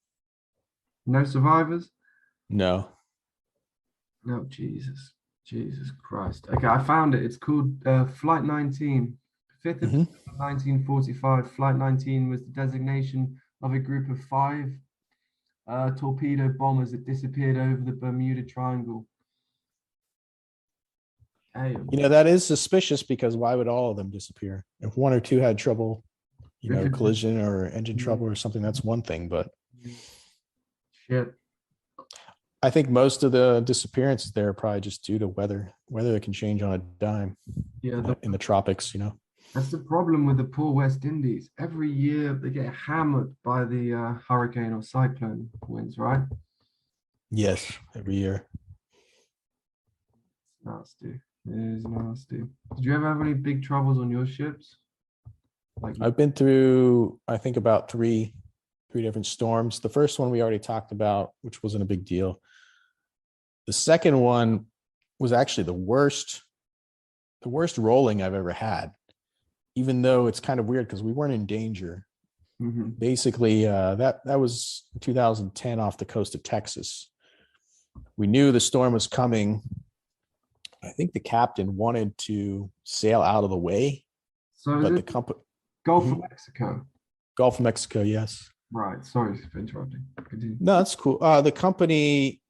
No survivors? No. No, Jesus. Jesus Christ. Okay, I found it. It's called Flight 19. 5th of Mhm. December 1945. Flight 19 was the designation of a group of five torpedo bombers that disappeared over the Bermuda Triangle. Damn. That is suspicious, because why would all of them disappear? If one or two had trouble, They could just- collision or engine trouble or something, that's one thing. But Shit. I think most of the disappearances there are probably just due to weather. Weather that can change on a dime Yeah, in the tropics, that's the problem with the poor West Indies. Every year they get hammered by the hurricane or cyclone winds, right? Yes, every year. Nasty. It is nasty. Did you ever have any big troubles on your ships? Like, I've been through, I think, about three different storms. The first one we already talked about, which wasn't a big deal. The second one was actually the worst rolling I've ever had, even though it's kind of weird because we weren't in danger. mhm. Basically, that was 2010 off the coast of Texas. We knew the storm was coming. I think the captain wanted to sail out of the way, So is but the it company, Gulf of Mhm. Mexico? Gulf of Mexico, yes. Right. Sorry for interrupting. Continue. No, that's cool. The company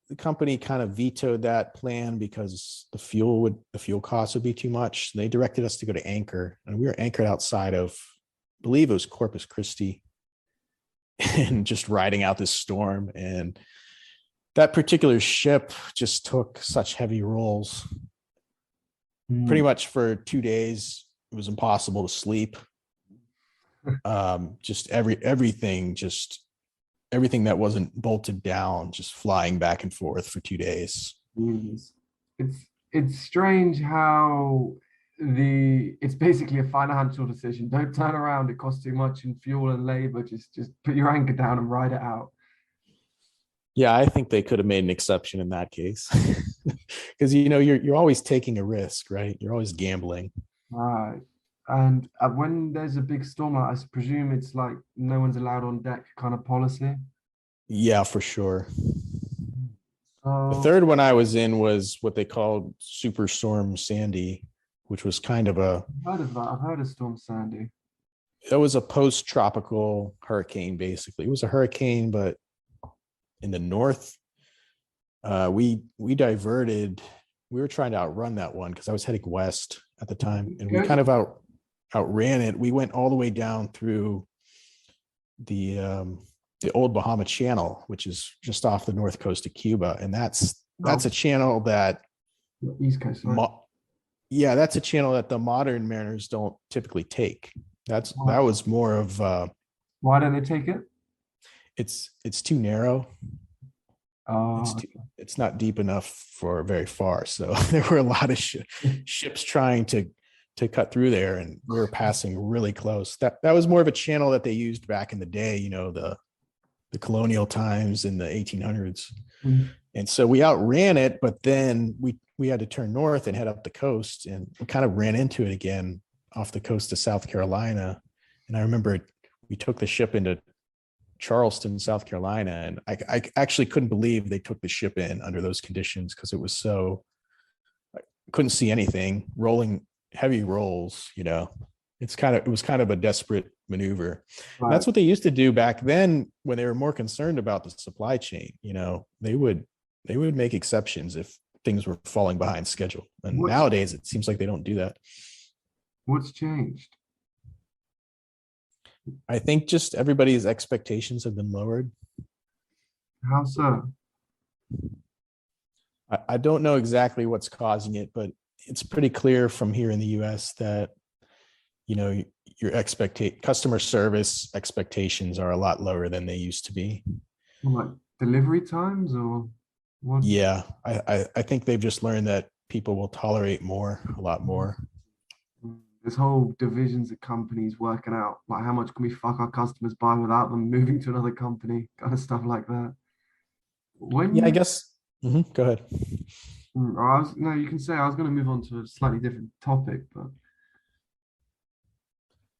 kind of vetoed that plan because the fuel costs would be too much. They directed us to go to anchor, and we were anchored outside of, I believe it was Corpus Christi, and just riding out this storm. And that particular ship just took such heavy rolls. Pretty much for 2 days, it was impossible to sleep. Just everything that wasn't bolted down, just flying back and forth for 2 days. Jesus. It's strange how it's basically a financial decision. Don't turn around, it costs too much in fuel and labor. Just put your anchor down and ride it out. Yeah, I think they could have made an exception in that case, because you're always taking a risk, right? You're always gambling. Right. And when there's a big storm, I presume it's like no one's allowed on deck kind of policy. Yeah, for sure. The So third one I was in was what they called Superstorm Sandy, which was kind of I've heard of that. I've heard of Storm Sandy. it was a post-tropical hurricane, basically. It was a hurricane, but in the north. We diverted. We were trying to outrun that one because I was heading west at the time, and we Okay. kind of outran it. We went all the way down through the old Bahama Channel, which is just off the north coast of Cuba, and that's a channel that East Coast, right? yeah, that's a channel that the modern mariners don't typically take. That was more of Why don't they take it? it's too narrow. Oh, It's not deep enough for very far. So there were a lot of ships trying to cut through there, and we were passing really close. That was more of a channel that they used back in the day, the colonial times in the 1800s. mm. And so we outran it, but then we had to turn north and head up the coast, and we kind of ran into it again off the coast of South Carolina. And I remember we took the ship into Charleston, South Carolina, and I actually couldn't believe they took the ship in under those conditions, because it was so, I couldn't see anything, rolling heavy rolls. It was kind of a desperate maneuver. Right. That's what they used to do back then when they were more concerned about the supply chain. They would make exceptions if things were falling behind schedule. And nowadays it seems like they don't do that. What's changed? I think just everybody's expectations have been lowered. How so? I don't know exactly what's causing it, but it's pretty clear from here in the US that, you know, your customer service expectations are a lot lower than they used to be. Like delivery times or what? Yeah, I think they've just learned that people will tolerate more, a lot more. There's whole divisions of companies working out like how much can we fuck our customers by without them moving to another company, kind of stuff like that. When Yeah, I you, guess. Go ahead. I was no, you can say I was going to move on to a slightly different topic, but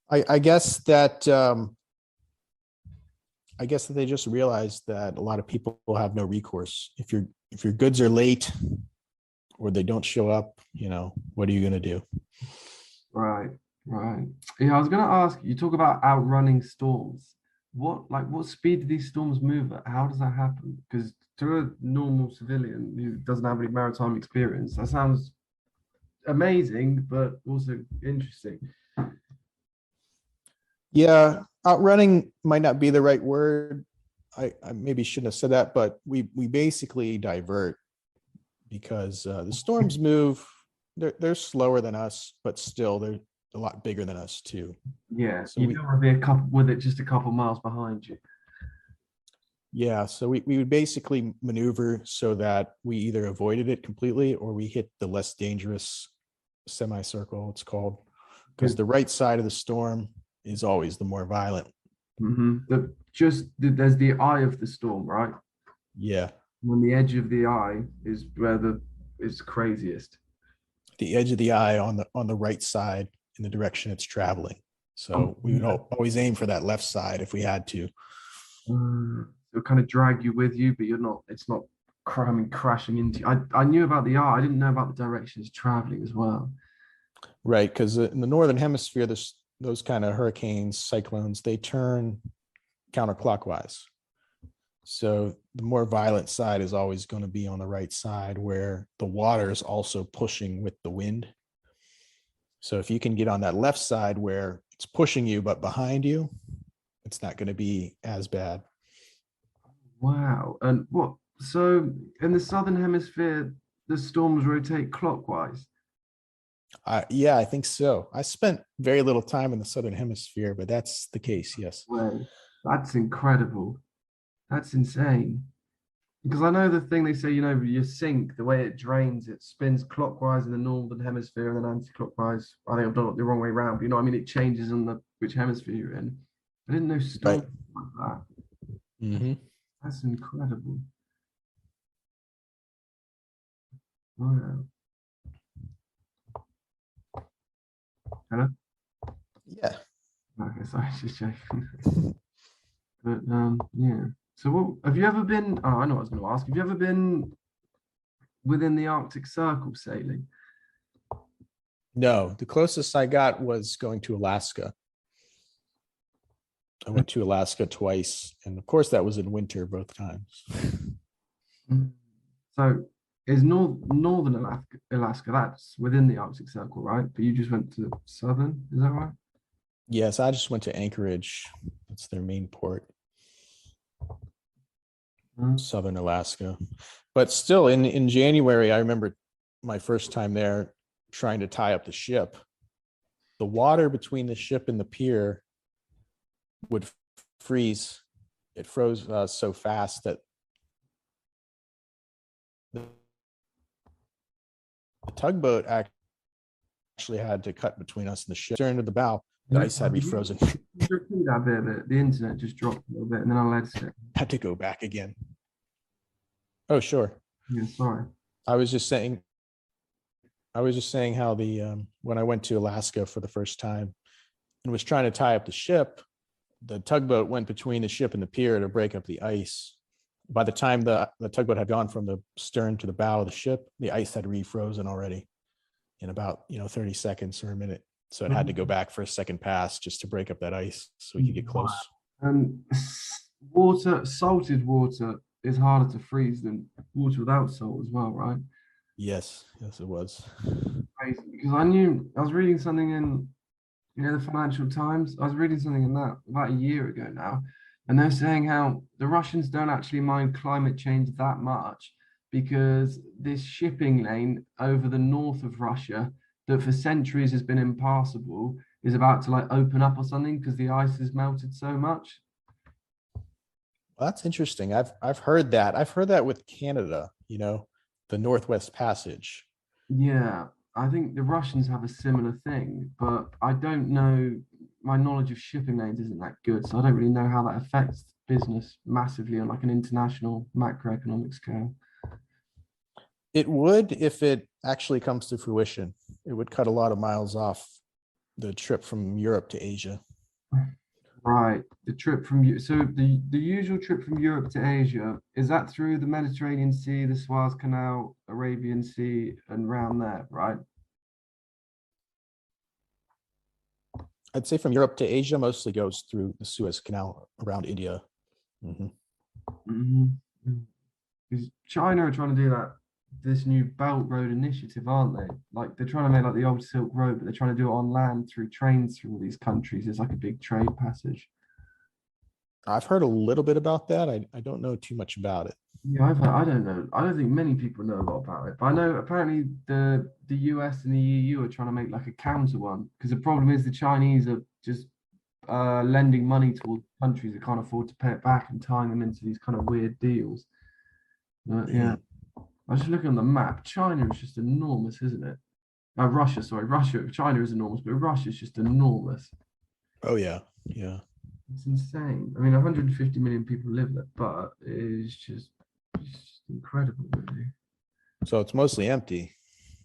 I guess that I guess that they just realized that a lot of people will have no recourse. If your goods are late or they don't show up, you know, what are you going to do? right, right. Yeah, I was going to ask. You talk about outrunning storms. What speed do these storms move at? How does that happen? Because to a normal civilian who doesn't have any maritime experience, that sounds amazing, but also interesting. Yeah, outrunning might not be the right word. I maybe shouldn't have said that, but we basically divert because the storms move. They're slower than us, but still they're a lot bigger than us too. Yeah, So you don't want to be a couple with it just a couple miles behind you. so we would basically maneuver so that we either avoided it completely or we hit the less dangerous semicircle, it's called, because the right side of the storm is always the more violent. There's the eye of the storm, right? Yeah. On the edge of the eye is where the is craziest. The edge of the eye on the right side in the direction it's traveling. So we would always aim for that left side if we had to. It'll kind of drag you with you, but you're not. It's not crashing into you. I knew about the eye. I didn't know about the direction it's traveling as well. Right, because in the northern hemisphere, there's those kind of hurricanes, cyclones, they turn counterclockwise. So the more violent side is always going to be on the right side where the water is also pushing with the wind. So if you can get on that left side where it's pushing you, but behind you, it's not going to be as bad. Wow. And what? So in the southern hemisphere, the storms rotate clockwise. Yeah, I think so. I spent very little time in the southern hemisphere, but that's the case. Yes. Way. That's incredible. That's insane. Because I know the thing they say, your sink, the way it drains, it spins clockwise in the northern hemisphere and then anti-clockwise. I think I've done it the wrong way around, but you know what I mean? It changes on the which hemisphere you're in. I didn't know Right. storms like that. Mm-hmm. That's incredible. Wow. Hello? Yeah. Okay, sorry, just checking. But yeah. So what have you ever been? Oh, I know what I was going to ask. Have you ever been within the Arctic Circle sailing? No, the closest I got was going to Alaska. I went to Alaska twice, and of course that was in winter both times. So is northern Alaska, that's within the Arctic Circle, right? But you just went to southern, is that right? Yes, I just went to Anchorage. That's their main port, southern Alaska. But still, in January, I remember my first time there trying to tie up the ship. The water between the ship and the pier would freeze. It froze so fast that the tugboat actually had to cut between us and the ship. Turned to the bow, the ice had refrozen. Repeat that bit. The internet just dropped a little bit, and then I let it. Had to go back again. Oh, sure. Yeah, sorry. I was just saying how when I went to Alaska for the first time and was trying to tie up the ship, the tugboat went between the ship and the pier to break up the ice. By the time the tugboat had gone from the stern to the bow of the ship, the ice had refrozen already in about 30 seconds or a minute. So it had to go back for a second pass just to break up that ice so we could get close. And salted water is harder to freeze than water without salt as well, right? Yes, it was. Crazy. Because I was reading something in the Financial Times. I was reading something in that about a year ago now, and they're saying how the Russians don't actually mind climate change that much because this shipping lane over the north of Russia that for centuries has been impassable is about to like open up or something because the ice has melted so much. Well, that's interesting. I've heard that. I've heard that with Canada, the Northwest Passage. Yeah, I think the Russians have a similar thing, but I don't know. My knowledge of shipping lanes isn't that good, so I don't really know how that affects business massively on like an international macroeconomic scale. It would if it actually comes to fruition. It would cut a lot of miles off the trip from Europe to Asia. Right, the trip from so the usual trip from Europe to Asia, is that through the Mediterranean Sea, the Suez Canal, Arabian Sea, and round there, right? I'd say from Europe to Asia mostly goes through the Suez Canal around India. Mhm. Mhm. Because China are trying to do that this new Belt Road initiative, aren't they? Like they're trying to make like the old Silk Road, but they're trying to do it on land through trains through all these countries. It's like a big trade passage. I've heard a little bit about that. I don't know too much about it. Yeah, I don't know. I don't think many people know a lot about it. But I know apparently the US and the EU are trying to make like a counter one because the problem is the Chinese are just lending money towards countries that can't afford to pay it back and tying them into these kind of weird deals. Yeah, Mhm. I was just looking on the map. China is just enormous, isn't it? Russia, sorry, Russia. China is enormous, but Russia is just enormous. Oh yeah, yeah. It's insane. I mean, 150 million people live there, but it's just incredible, really. So it's mostly empty,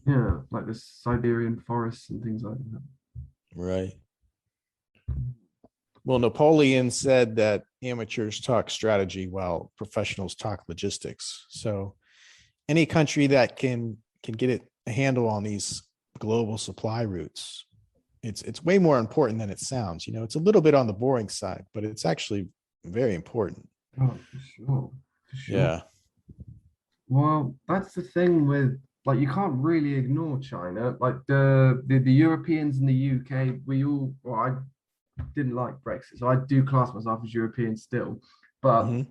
Yeah, like the Siberian forests and things like that. right? Well, Napoleon said that amateurs talk strategy while professionals talk logistics. So any country that can get it a handle on these global supply routes, it's way more important than it sounds. It's a little bit on the boring side, but it's actually very important. Oh, for sure, for sure. Yeah. Well, that's the thing with like you can't really ignore China. Like the Europeans in the UK, we all well, I didn't like Brexit, so I do class myself as European still. But Hmm.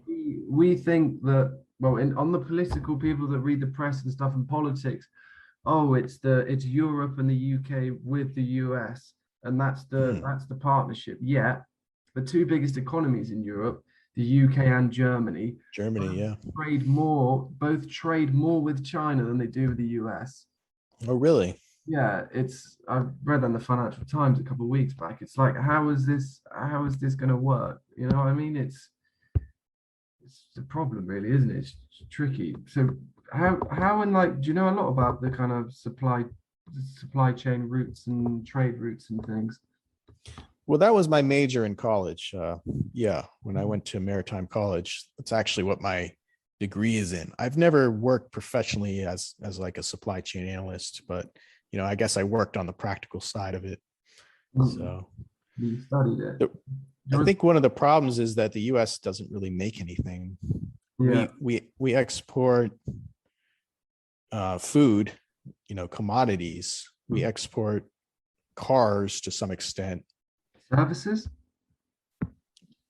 we think that well, on the political people that read the press and stuff and politics, oh, it's Europe and the UK with the US, and that's the partnership. Yeah, the two biggest economies in Europe, the UK and Germany, Germany, yeah. both trade more with China than they do with the US. Oh, really? Yeah, I've read on the Financial Times a couple of weeks back. It's like, how is this going to work? You know what I mean? It's a problem, really, isn't it? It's tricky. So how and like, do you know a lot about the kind of supply chain routes and trade routes and things? Well, that was my major in college. Yeah, when I went to maritime college, that's actually what my degree is in. I've never worked professionally as like a supply chain analyst, but I guess I worked on the practical side of it. Mm, So you studied it. the- Do I you want think one of the problems is that the U.S. doesn't really make anything. yeah. We export food, commodities. We export cars to some extent. Services?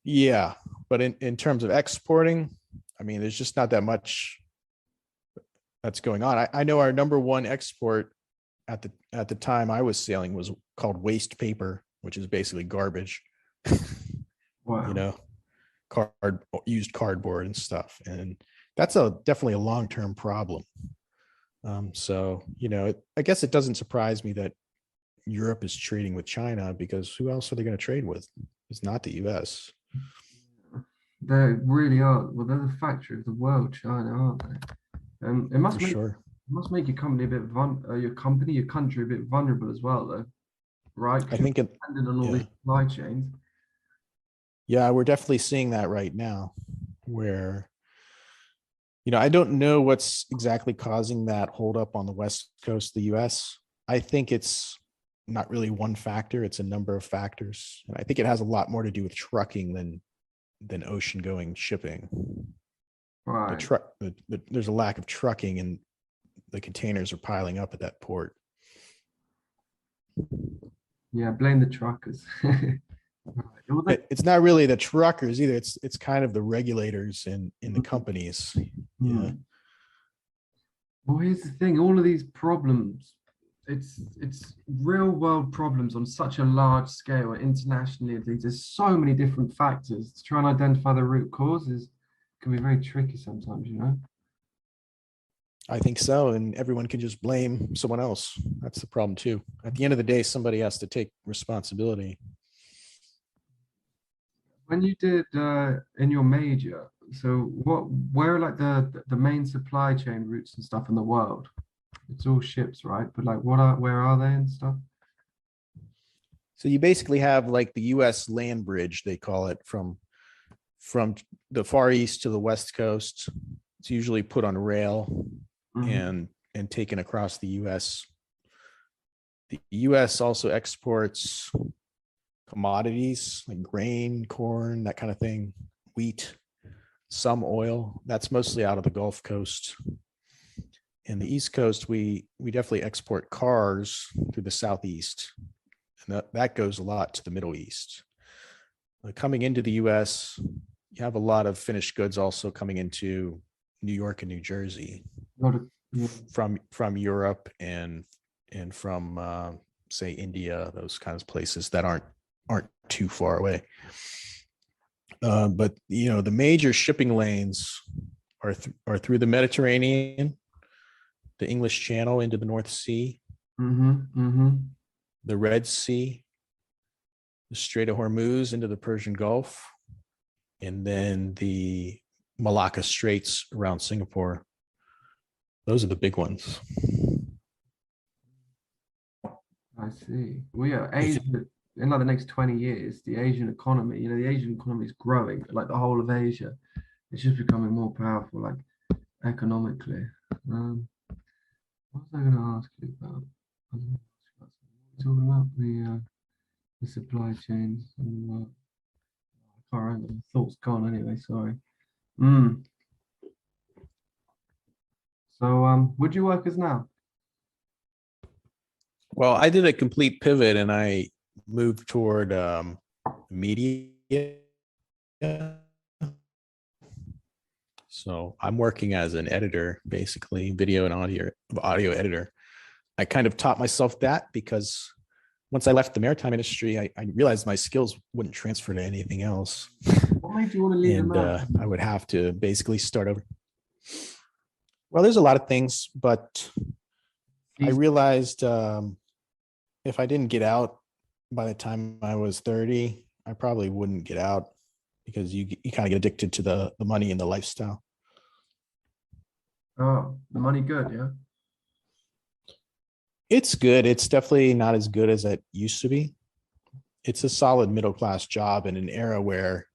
Yeah, but in terms of exporting, I mean, there's just not that much that's going on. I know our number one export at the time I was sailing was called waste paper, which is basically garbage, you Wow. know, card used cardboard and stuff. And that's definitely a long-term problem. So, I guess it doesn't surprise me that Europe is trading with China because who else are they going to trade with? It's not the US. They really are. Well, they're the factory of the world, China, aren't they? It For sure. must make your company a bit your country a bit vulnerable as well, though, right? I Because you're think it, dependent on all yeah. these supply chains. Yeah, we're definitely seeing that right now where, I don't know what's exactly causing that holdup on the West Coast of the US. I think it's not really one factor, it's a number of factors. And I think it has a lot more to do with trucking than ocean going shipping. The Right. truck, there's a lack of trucking and the containers are piling up at that port. Yeah, blame the truckers. Right. Well, It's not really the truckers either. It's kind of the regulators in the companies. Yeah. hmm. Well, here's the thing, all of these problems, it's real world problems on such a large scale and internationally at least. There's so many different factors. To try and identify the root causes can be very tricky sometimes, you know? I think so. And everyone can just blame someone else. That's the problem too. At the end of the day, somebody has to take responsibility. When you did in your major, so where are like the main supply chain routes and stuff in the world? It's all ships, right? But like where are they and stuff? So you basically have like the US land bridge, they call it, from the Far East to the West Coast. It's usually put on rail Mhm. and taken across the US. The US also exports commodities like grain, corn, that kind of thing, wheat, some oil. That's mostly out of the Gulf Coast. In the East Coast, we definitely export cars through the Southeast, and that goes a lot to the Middle East. Coming into the US, you have a lot of finished goods also coming into New York and New Jersey Yeah. from Europe and from say India, those kinds of places that aren't too far away. But you know, the major shipping lanes are through the Mediterranean, the English Channel into the North Sea, Mm-hmm. Mm-hmm. the Red Sea, the Strait of Hormuz into the Persian Gulf, and then the Malacca Straits around Singapore. Those are the big ones. I see. Well, yeah, Asia, in like the next 20 years, the Asian economy, the Asian economy is growing, like the whole of Asia. It's just becoming more powerful, like economically. What was I going to ask you about? I was gonna ask you about something. Talking about the supply chains. And, I can't remember. The thought's gone anyway. Sorry. Mm. So, would you work as now? Well, I did a complete pivot and I moved toward media. So I'm working as an editor, basically video and audio editor. I kind of taught myself that because once I left the maritime industry, I realized my skills wouldn't transfer to anything else. What made you want to leave the And I mountain? would have to basically start over. Well, there's a lot of things, but I These, realized if I didn't get out by the time I was 30, I probably wouldn't get out because you kind of get addicted to the money and the lifestyle. oh, the money good, yeah. It's good. It's definitely not as good as it used to be. It's a solid middle class job in an era where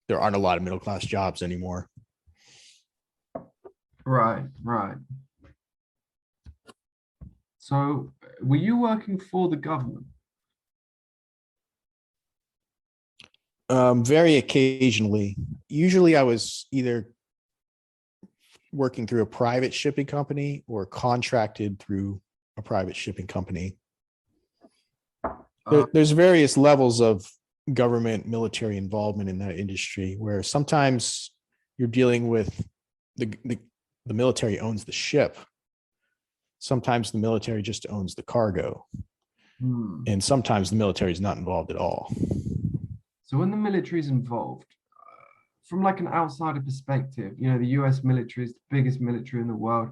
there aren't a lot of middle class jobs anymore. Right, right. So, were you working for the government? Very occasionally. Usually I was either working through a private shipping company or contracted through a private shipping company. Uh, There's various levels of government military involvement in that industry where sometimes you're dealing with the military owns the ship. Sometimes the military just owns the cargo. hmm. And sometimes the military is not involved at all. So, when the military is involved, from like an outsider perspective, the US military is the biggest military in the world.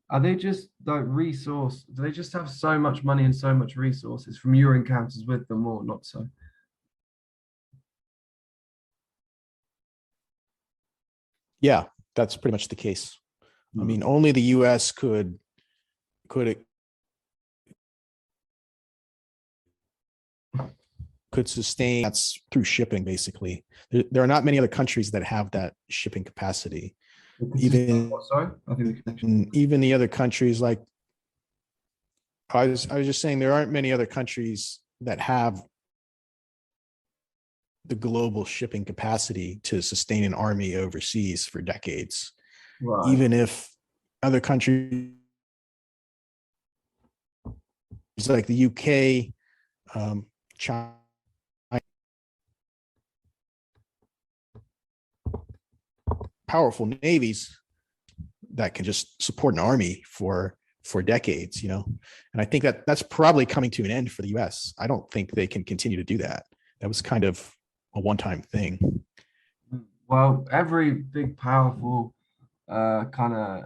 Are they just like resource? Do they just have so much money and so much resources from your encounters with them, or not so? Yeah, that's pretty much the case. I Hmm. mean, only the US could could sustain that's through shipping basically. There are not many other countries that have that shipping capacity. It consists of Even what, sorry? I think the connection. even the other countries like I was just saying there aren't many other countries that have the global shipping capacity to sustain an army overseas for decades. Right. Even if other countries like the UK, China, powerful navies, that can just support an army for decades, you know. And I think that that's probably coming to an end for the US. I don't think they can continue to do that. That was kind of a one-time thing. Well, every big, powerful kind of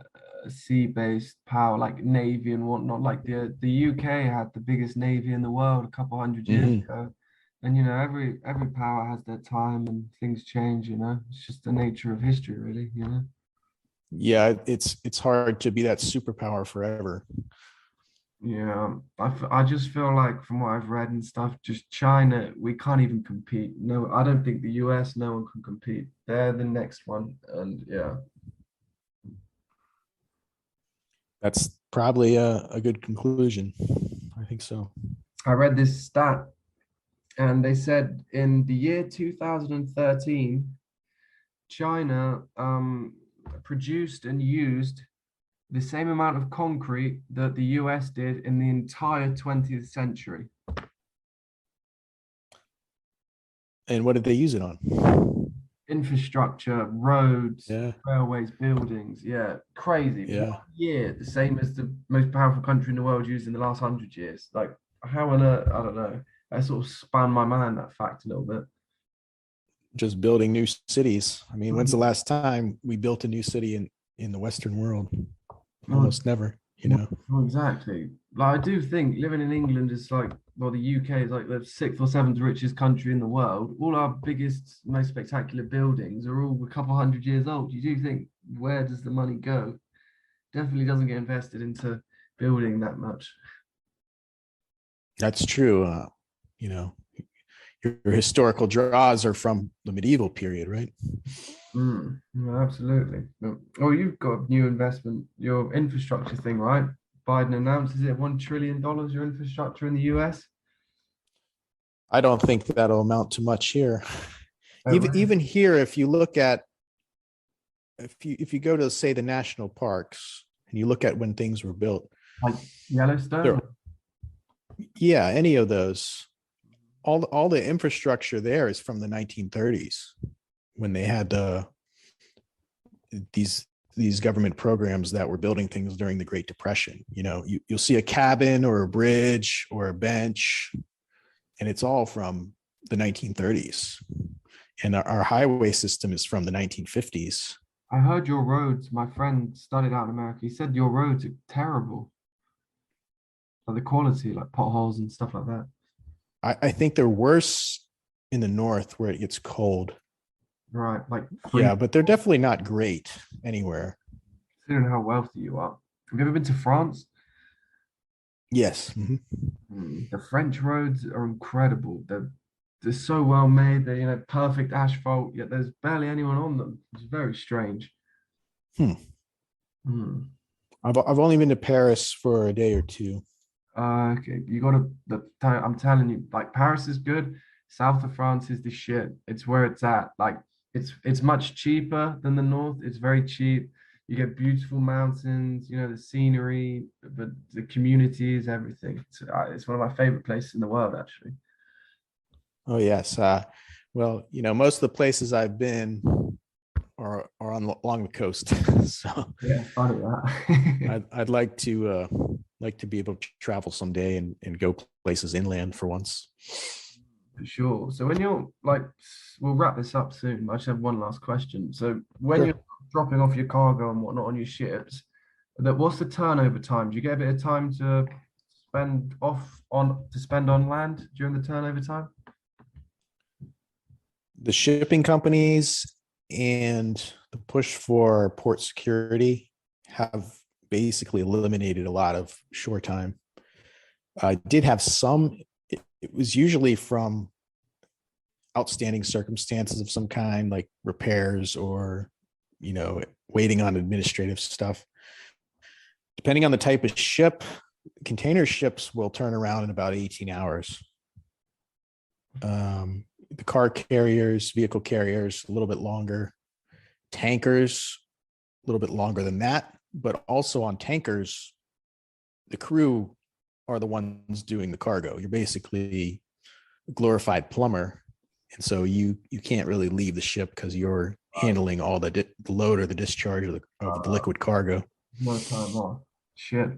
sea-based power, like navy and whatnot, like the UK had the biggest navy in the world a couple hundred years Mhm. ago. And you know, every power has their time and things change, you know. It's just the nature of history, really, you know. Yeah, it's hard to be that superpower forever. Yeah, I just feel like from what I've read and stuff, just China, we can't even compete. No, I don't think the US, no one can compete. They're the next one. And yeah, That's probably a good conclusion. I think so. I read this stat and they said in the year 2013, China produced and used the same amount of concrete that the US did in the entire 20th century. And what did they use it on? Infrastructure, roads, Yeah, railways, buildings. Yeah, crazy. yeah. 1 year, the same as the most powerful country in the world used in the last 100 years. Like, how on earth? I don't know. That sort of spun my mind, that fact, a little bit. Just building new cities. I mean, when's the Mhm. last time we built a new city in the Western world? Well, Almost never, you well, know. well, exactly. Like, I do think living in England is like, well, the UK is like the sixth or seventh richest country in the world. All our biggest, most spectacular buildings are all a couple hundred years old. You do think, where does the money go? Definitely doesn't get invested into building that much. That's true. You know, your historical draws are from the medieval period, right? No, absolutely. No. Oh, you've got a new investment, your infrastructure thing, right? Biden announces it $1 trillion, your infrastructure in the US. I don't think that'll amount to much here. Oh, Even here, if you look at if you go to say the national parks and you look at when things were built, like there, Yellowstone. yeah, any of those, all the infrastructure there is from the 1930s when they had these these government programs that were building things during the Great Depression. You know, you'll see a cabin or a bridge or a bench, and it's all from the 1930s. And our highway system is from the 1950s. I heard your roads. My friend studied out in America. He said your roads are terrible. Like the quality, like potholes and stuff like that. I think they're worse in the north where it gets cold. Right, like free. Yeah, but they're definitely not great anywhere. Considering how wealthy you are. Have you ever been to France? Yes. Mhm. The French roads are incredible. They're so well made. They're, you know, perfect asphalt, yet there's barely anyone on them. It's very strange. Hmm. Hmm. I've only been to Paris for a day or two. Okay, you gotta I'm telling you, like Paris is good. South of France is the shit. It's where it's at. Like it's much cheaper than the north. It's very cheap. You get beautiful mountains, you know, the scenery, but the community is everything. It's one of my favorite places in the world, actually. Oh yes. Well, you know, most of the places I've been are on along the coast. So Yeah, funny that. I'd like to be able to travel someday and go places inland for once. For sure. So when you're like, we'll wrap this up soon. I just have one last question. So when Sure. you're dropping off your cargo and whatnot on your ships, what's the turnover time? Do you get a bit of time to spend on land during the turnover time? The shipping companies and the push for port security have basically eliminated a lot of shore time. I did have some, it was usually from outstanding circumstances of some kind, like repairs or, you know, waiting on administrative stuff. Depending on the type of ship, container ships will turn around in about 18 hours. The car carriers, vehicle carriers, a little bit longer. Tankers, a little bit longer than that. But also on tankers, the crew are the ones doing the cargo. You're basically a glorified plumber, and so you can't really leave the ship because handling all the load or the discharge of the liquid cargo. No time off. Shit.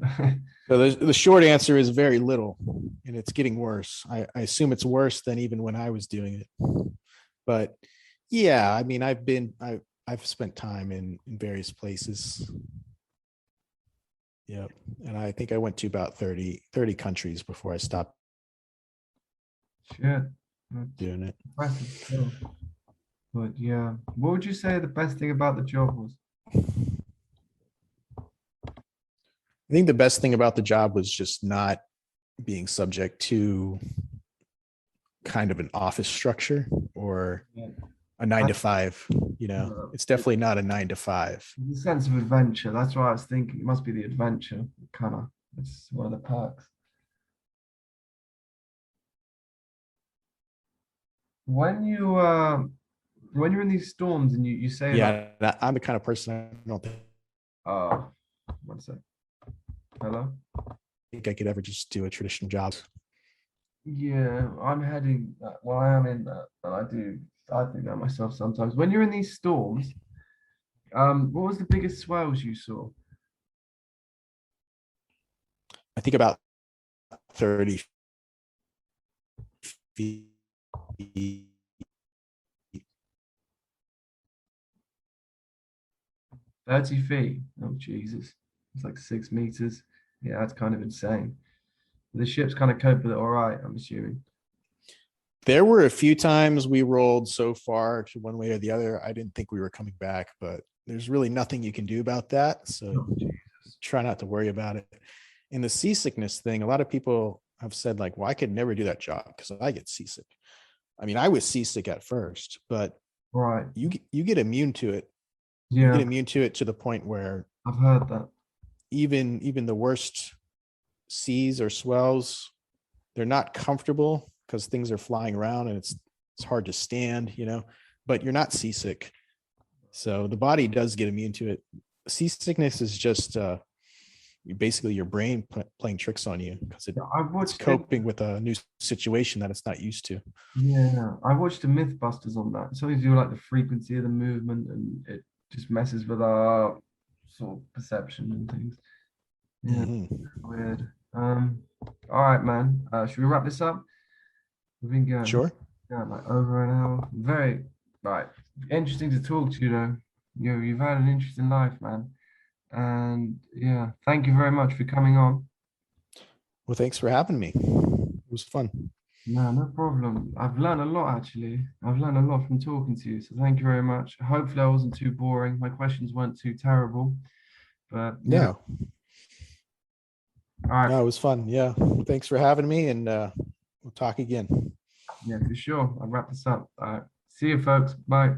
So the short answer is very little, and it's getting worse. I assume it's worse than even when I was doing it. But yeah, I mean, I've spent time in various places. Yeah, and I think I went to about 30 countries before I stopped Shit. doing it. Impressive still. But yeah, what would you say the best thing about the job was? I think the best thing about the job was just not being subject to kind of an office structure or Yeah. a 9 to 5. You know, it's definitely not a 9 to 5. The sense of adventure. That's what I was thinking. It must be the adventure, kind of. It's one of the perks. When you're in these storms and you say like, Yeah, I'm the kind of person I don't uh, one sec. Hello? think I could ever just do a traditional job. Yeah, I'm heading well, I am in that, and I do that myself sometimes. When you're in these storms, what was the biggest swells you saw? I think about 30 feet. 30 feet. Oh Jesus. It's like 6 meters. Yeah, that's kind of insane. The ship's kind of cope with it all right, I'm assuming. There were a few times we rolled so far to one way or the other. I didn't think we were coming back, but there's really nothing you can do about that. So Oh, Jesus. try not to worry about it. In the seasickness thing, a lot of people have said, like, well, I could never do that job because I get seasick. I mean, I was seasick at first, but Right. you get immune to it. You get Yeah, immune to it to the point where I've heard that. even the worst seas or swells, they're not comfortable because things are flying around and it's hard to stand, you know, but you're not seasick. So the body does get immune to it. Seasickness is just basically your brain playing tricks on you because Yeah, I it's watched it. coping with a new situation that it's not used to. Yeah, I watched the Mythbusters on that. Something to do with like the frequency of the movement, and it just messes with our sort of perception and things. Yeah, Mhm. weird. All right, man. Should we wrap this up? We've been going, Sure. yeah, like over an hour. Very right. Interesting to talk to you though. You've had an interesting life, man. And yeah, thank you very much for coming on. Well, thanks for having me. It was fun. No, no problem. I've learned a lot actually. I've learned a lot from talking to you. So thank you very much. Hopefully I wasn't too boring. My questions weren't too terrible. But yeah. No, All right. no, it was fun. Yeah. Thanks for having me, and we'll talk again. Yeah, for sure. I'll wrap this up. All right. See you folks. Bye.